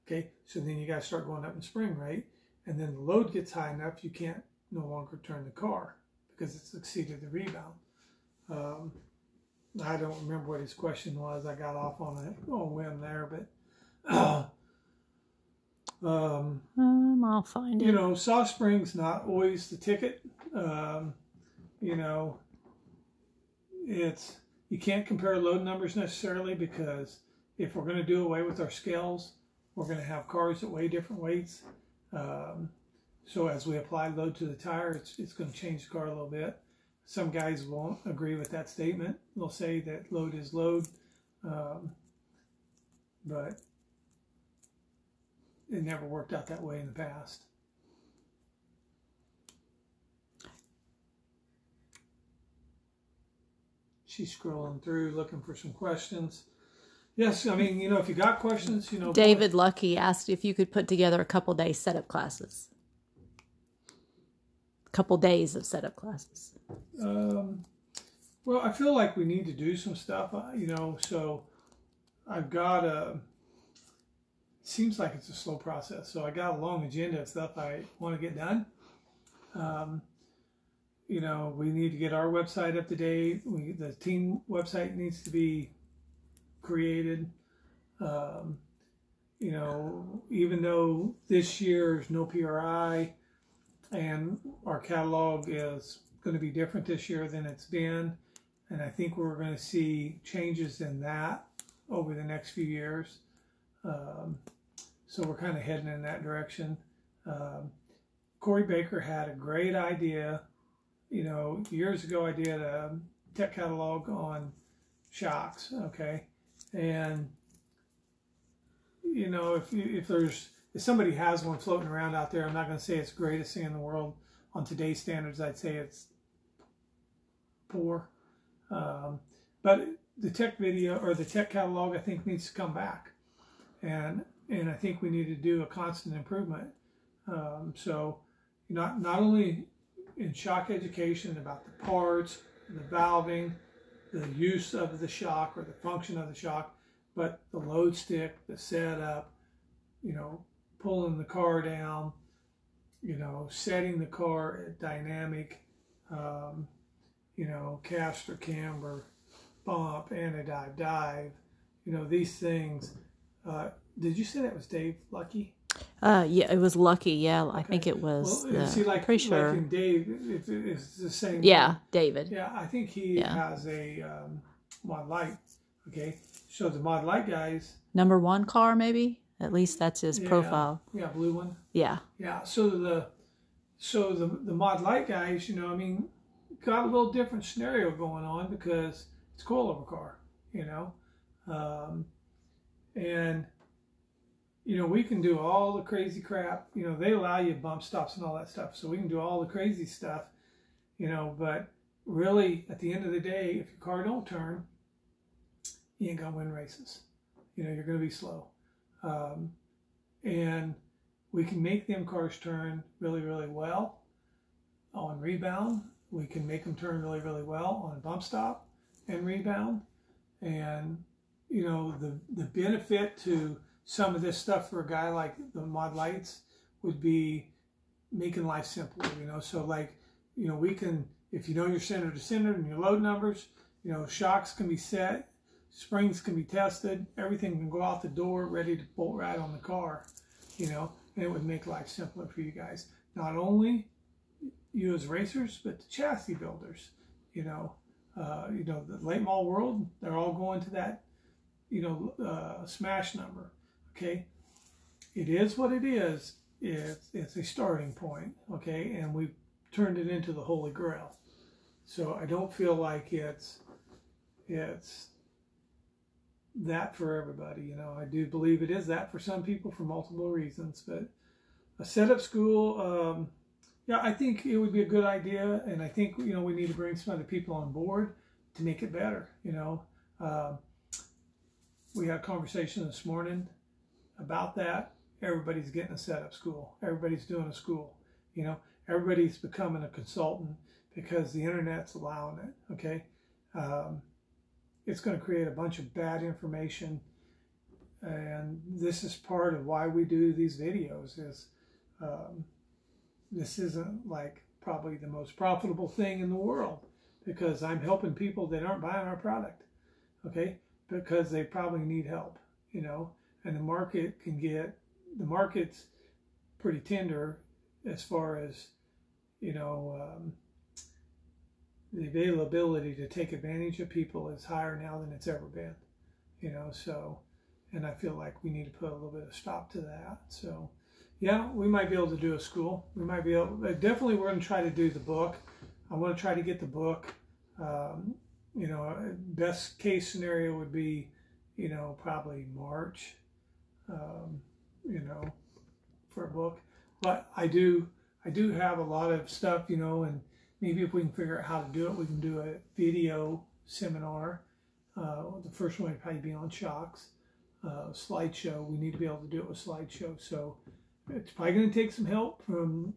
Okay, so then you got to start going up in spring rate, and then the load gets high enough you can't no longer turn the car because it's exceeded the rebound. I don't remember what his question was. I got off on a whim there, but I'll find it. Soft spring's not always the ticket. You can't compare load numbers necessarily, because if we're going to do away with our scales, we're going to have cars that weigh different weights. So as we apply load to the tire, it's going to change the car a little bit. Some guys won't agree with that statement. They'll say that load is load, but it never worked out that way in the past. She's scrolling through looking for some questions. Yes, I mean, if you got questions, David Lucky asked if you could put together a couple days setup classes. Couple days of setup classes. Well, I feel like we need to do some stuff, so I've got it seems like it's a slow process. So I got a long agenda of stuff I want to get done. We need to get our website up to date. The team website needs to be created. Even though this year's no PRI and our catalog is going to be different this year than it's been, and I think we're going to see changes in that over the next few years. So we're kind of heading in that direction. Corey Baker had a great idea. Years ago I did a tech catalog on shocks, okay? And, if somebody has one floating around out there, I'm not going to say it's the greatest thing in the world. On today's standards, I'd say it's poor. But the tech video or the tech catalog, I think, needs to come back. And I think we need to do a constant improvement. So not only in shock education about the parts, the valving, the use of the shock or the function of the shock, but the load stick, the setup, pulling the car down, setting the car at dynamic, caster, camber, bump, anti-dive, dive, these things. Did you say that was Dave Lucky? Yeah, it was Lucky. Yeah, I Okay. think it was. Well, pretty sure. Like in Dave, it's the same. Yeah, David. Yeah, I think he has a Mod Light. Okay, so the Mod Light guys. Number 1 car, maybe. At least that's his profile. Yeah, blue one. Yeah. Yeah. So the Mod Light guys, got a little different scenario going on because it's a coilover car, and we can do all the crazy crap. They allow you bump stops and all that stuff, so we can do all the crazy stuff. But really, at the end of the day, if your car don't turn, you ain't gonna win races. You're gonna be slow, and we can make them cars turn really, really well on rebound. We can make them turn really, really well on bump stop and rebound. And, the benefit to some of this stuff for a guy like the Mod Lights would be making life simpler, So we can, if your center to center and your load numbers, shocks can be set, springs can be tested, everything can go out the door ready to bolt right on the car, and it would make life simpler for you guys. Not only you as racers, but the chassis builders, the late model world, they're all going to that, smash number. Okay. It is what it is. It's a starting point. Okay. And we've turned it into the Holy Grail. So I don't feel like it's that for everybody. I do believe it is that for some people for multiple reasons, but a setup school, I think it would be a good idea, and I think we need to bring some other people on board to make it better. We had a conversation this morning about that. Everybody's getting a setup school. Everybody's doing a school. Everybody's becoming a consultant because the internet's allowing it. Okay, it's going to create a bunch of bad information, and this is part of why we do these videos. This isn't like probably the most profitable thing in the world because I'm helping people that aren't buying our product, okay? Because they probably need help, and the market's pretty tender as far as, the availability to take advantage of people is higher now than it's ever been, and I feel like we need to put a little bit of stop to that. So yeah, we might be able to do a school. We might be able, definitely we're going to try to do the book. I want to try to get the book. You know, best case scenario would be, you know, probably March, you know, for a book. But I do have a lot of stuff, you know, and maybe if we can figure out how to do it, we can do a video seminar. The first one would probably be on shocks. Slideshow, we need to be able to do it with slideshow. So it's probably going to take some help from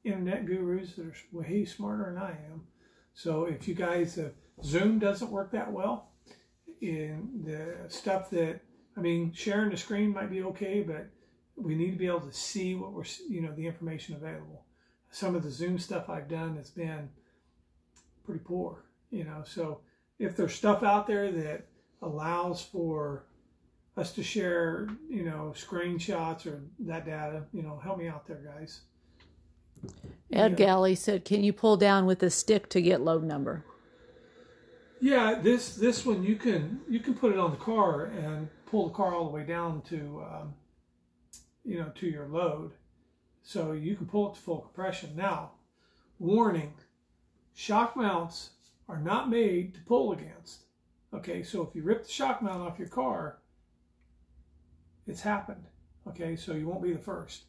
internet gurus that are way smarter than I am. So if you guys, Zoom doesn't work that well. In the stuff that, I mean, sharing the screen might be okay, but we need to be able to see what we're, you know, the information available. Some of the Zoom stuff I've done has been pretty poor, you know. So if there's stuff out there that allows for us to share, you know, screenshots or that data, you know, help me out there, guys. Ed Galley said, "Can you pull down with a stick to get load number?" Yeah, this one you can put it on the car and pull the car all the way down to you know, to your load, so you can pull it to full compression. Now, warning: shock mounts are not made to pull against. Okay, so if you rip the shock mount off your car, it's happened. Okay, so you won't be the first.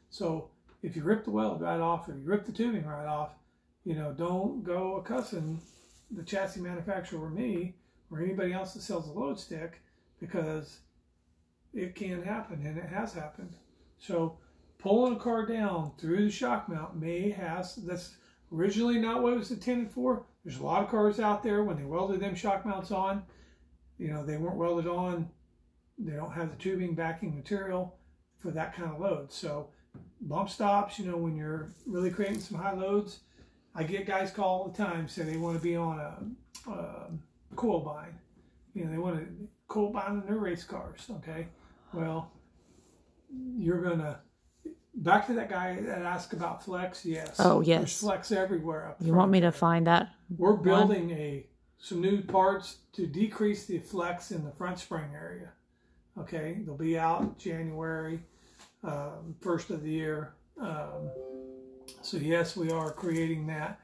So if you rip the weld right off or you rip the tubing right off, you know, don't go cussing the chassis manufacturer or me or anybody else that sells a load stick, because it can happen, and it has happened. So pulling a car down through the shock mount that's originally not what it was intended for. There's a lot of cars out there, when they welded them shock mounts on, you know, they weren't welded on. They don't have the tubing backing material for that kind of load. So bump stops, you know, when you're really creating some high loads, I get guys call all the time, say they want to be on a coil bind. You know, they want to coil bind in their race cars. Okay, well, you're gonna, back to that guy that asked about flex. Yes. Oh, yes. There's flex everywhere up front. You want me to find that? We're building some new parts to decrease the flex in the front spring area. Okay, they'll be out January, first of the year. So yes, we are creating that.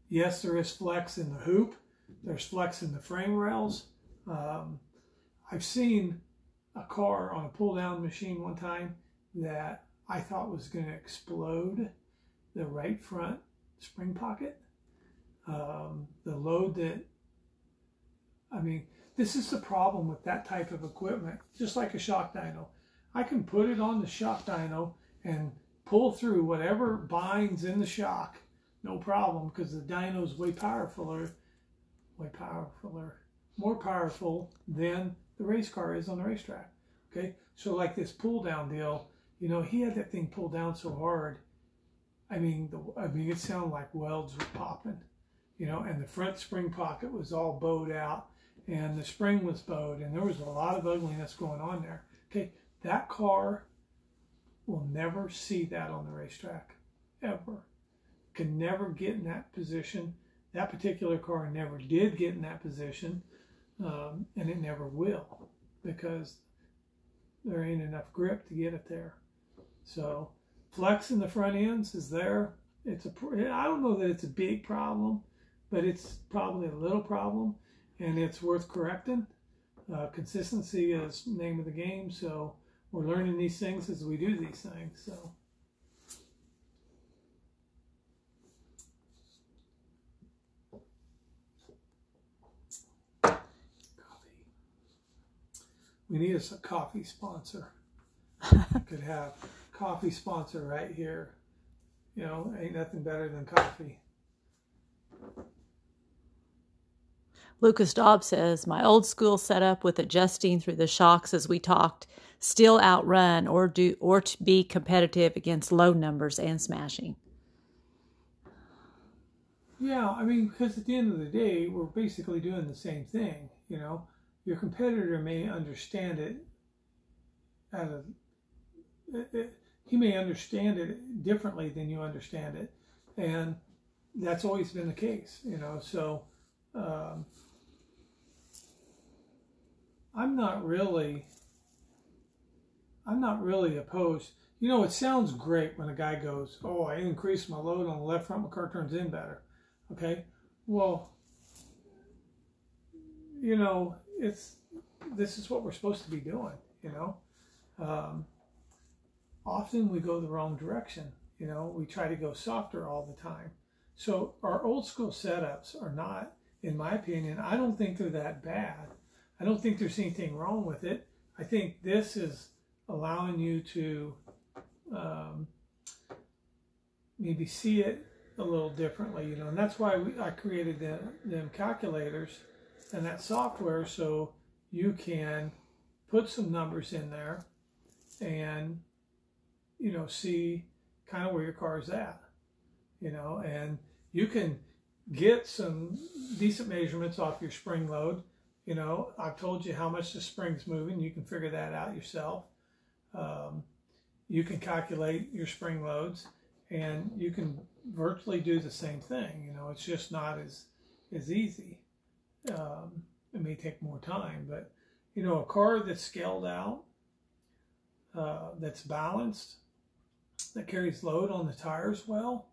Yes, there is flex in the hoop. There's flex in the frame rails. I've seen a car on a pull-down machine one time that I thought was going to explode the right front spring pocket. The load that, I mean, this is the problem with that type of equipment, just like a shock dyno. I can put it on the shock dyno and pull through whatever binds in the shock, no problem, because the dyno is more powerful than the race car is on the racetrack. Okay, so like this pull down deal, you know, he had that thing pulled down so hard. I mean, it sounded like welds were popping, you know, and the front spring pocket was all bowed out, and the spring was bowed, and there was a lot of ugliness going on there. Okay, that car will never see that on the racetrack, ever. Can never get in that position. That particular car never did get in that position, and it never will, because there ain't enough grip to get it there. So flex in the front ends is there. I don't know that it's a big problem, but it's probably a little problem, and it's worth correcting. Consistency is the name of the game, so we're learning these things as we do these things. So coffee. We need us a coffee sponsor. Could have coffee sponsor right here. You know, ain't nothing better than coffee. Lucas Dobbs says, "My old school setup with adjusting through the shocks as we talked still outrun or to be competitive against low numbers and smashing." Yeah, I mean, because at the end of the day, we're basically doing the same thing. You know, your competitor may understand it he may understand it differently than you understand it, and that's always been the case. You know, so. I'm not really opposed. You know, it sounds great when a guy goes, "Oh, I increased my load on the left front, my car turns in better." Okay, well, you know, this is what we're supposed to be doing, you know. Often we go the wrong direction, you know. We try to go softer all the time. So our old school setups are not, in my opinion, I don't think they're that bad. I don't think there's anything wrong with it. I think this is allowing you to maybe see it a little differently, you know, and that's why I created them calculators and that software, so you can put some numbers in there and, you know, see kind of where your car is at, you know, and you can get some decent measurements off your spring load. You know, I've told you how much the spring's moving. You can figure that out yourself. You can calculate your spring loads, and you can virtually do the same thing. You know, it's just not as easy. It may take more time, but, you know, a car that's scaled out, that's balanced, that carries load on the tires well,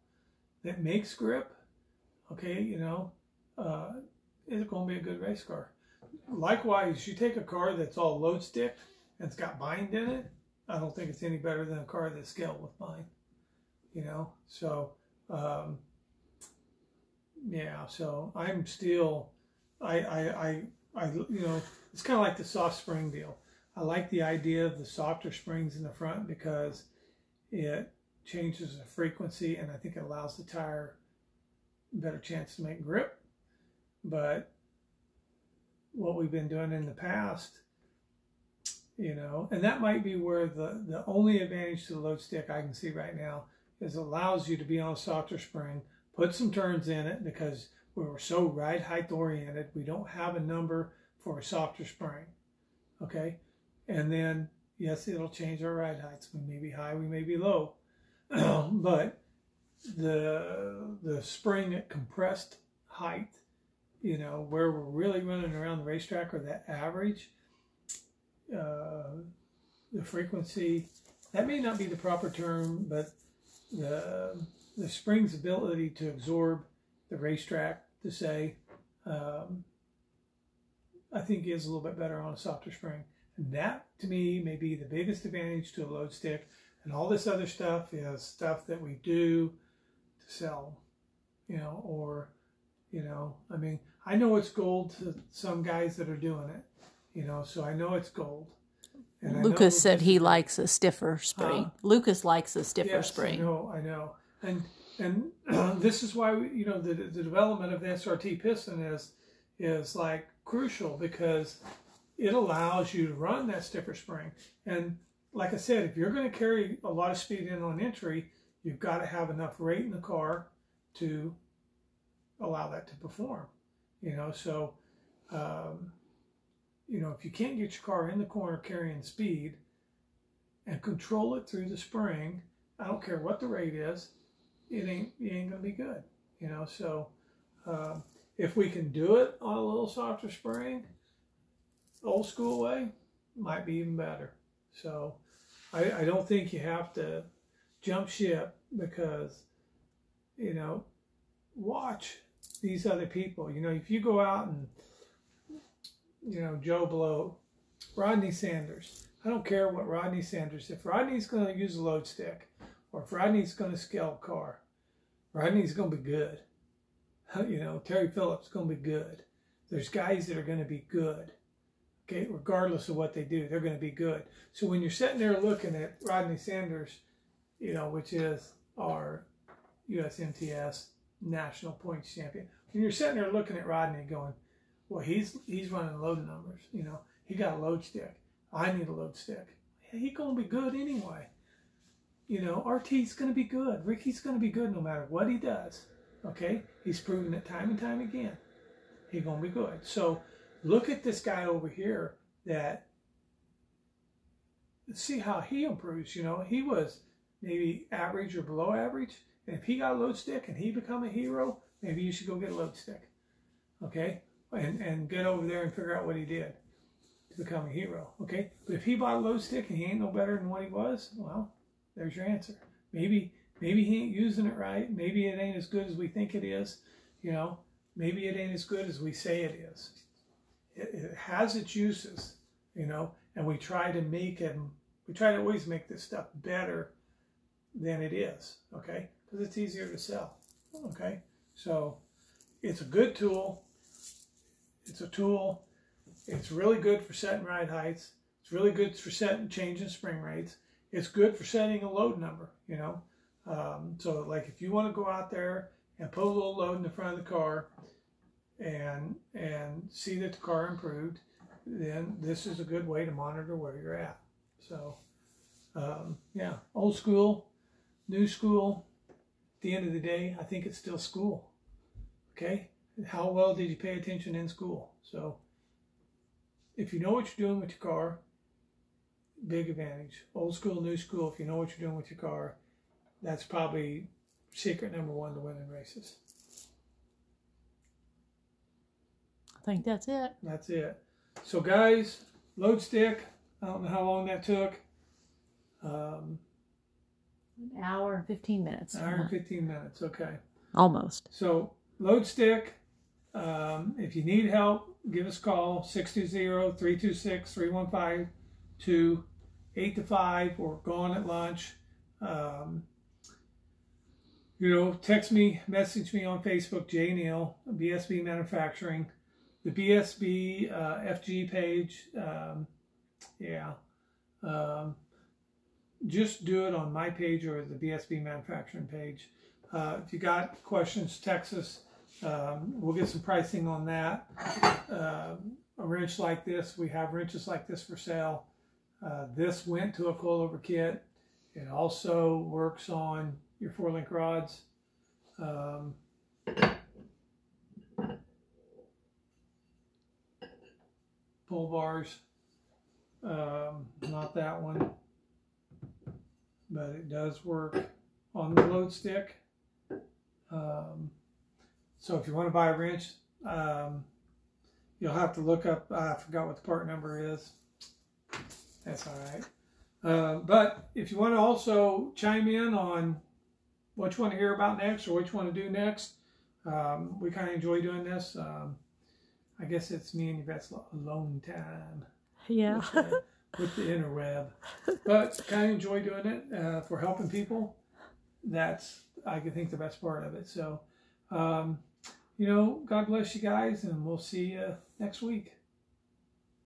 that makes grip, okay, you know, it's going to be a good race car. Likewise, you take a car that's all load stick and it's got bind in it, I don't think it's any better than a car that's scaled with bind, you know. So, yeah, so I'm still, you know, it's kind of like the soft spring deal. I like the idea of the softer springs in the front because it changes the frequency, and I think it allows the tire a better chance to make grip. But what we've been doing in the past, you know, and that might be where the only advantage to the load stick I can see right now is it allows you to be on a softer spring, put some turns in it, because we were so ride height oriented, we don't have a number for a softer spring, okay? And then, yes, it'll change our ride heights. We may be high, we may be low, but the spring at compressed height, you know, where we're really running around the racetrack, or that average, the frequency, that may not be the proper term, but the spring's ability to absorb the racetrack, to say, I think is a little bit better on a softer spring. And that, to me, may be the biggest advantage to a load stick. And all this other stuff is stuff that we do to sell, you know, or, you know, I mean, I know it's gold to some guys that are doing it, you know, so I know it's gold. And Lucas said he likes a stiffer spring. Lucas likes a stiffer spring. I know. And this is why, you know, the development of the SRT piston is like crucial, because it allows you to run that stiffer spring. And like I said, if you're going to carry a lot of speed in on entry, you've got to have enough rate in the car to allow that to perform, you know. So, you know, if you can't get your car in the corner carrying speed and control it through the spring, I don't care what the rate is, it ain't going to be good, you know. So, if we can do it on a little softer spring, old school way, might be even better. So I don't think you have to jump ship, because, you know, watch these other people. You know, if you go out and, you know, Joe Blow, Rodney Sanders, I don't care what Rodney Sanders, if Rodney's going to use a load stick, or if Rodney's going to scale a car, Rodney's going to be good. You know, Terry Phillips is going to be good. There's guys that are going to be good. Okay, regardless of what they do, they're going to be good. So when you're sitting there looking at Rodney Sanders, you know, which is our USMTS national points champion, when you're sitting there looking at Rodney going, well, he's running load numbers, you know, he got a load stick. I need a load stick. He's going to be good anyway. You know, RT's going to be good. Ricky's going to be good no matter what he does. Okay, he's proven it time and time again. He's going to be good. So look at this guy over here that, see how he improves. You know, he was maybe average or below average. And if he got a load stick and he become a hero, maybe you should go get a load stick. Okay? And get over there and figure out what he did to become a hero. Okay? But if he bought a load stick and he ain't no better than what he was, well, there's your answer. Maybe he ain't using it right. Maybe it ain't as good as we think it is. you know, maybe it ain't as good as we say it is. It has its uses, you know, and we try to always make this stuff better than it is, okay? Because it's easier to sell, okay? So it's a good tool. It's a tool. It's really good for setting ride heights. It's really good for changing spring rates. It's good for setting a load number, you know. So like if you want to go out there and put a little load in the front of the car and see that the car improved, then this is a good way to monitor where you're at. So yeah, old school, new school. At the end of the day, I think it's still school. Okay, how well did you pay attention in school? So if you know what you're doing with your car, big advantage. Old school, new school, if you know what you're doing with your car, that's probably secret number one to winning races. I think that's it. That's it. So guys, load stick, I don't know how long that took. An hour and 15 minutes. An hour and 15 minutes, okay. Almost. So load stick, if you need help, give us a call, 620-326-3152, 8 to 5, or gone at lunch. You know, text me, message me on Facebook, J Neal, BSB Manufacturing, the BSB FG page. Just do it on my page or the BSB Manufacturing page. If you got questions, text us. We'll get some pricing on that. A wrench like this, we have wrenches like this for sale. This went to a coilover kit. It also works on your 4-link rods. Pull bars. Not that one. But it does work on the load stick. So if you want to buy a wrench, you'll have to look up, I forgot what the part number is. That's all right. But if you want to also chime in on what you want to hear about next or what you want to do next, we kind of enjoy doing this. I guess it's me and Yvette's alone time. Yeah. With the interweb. But kind of enjoy doing it for helping people. That's, I think, the best part of it. So, you know, God bless you guys, and we'll see you next week.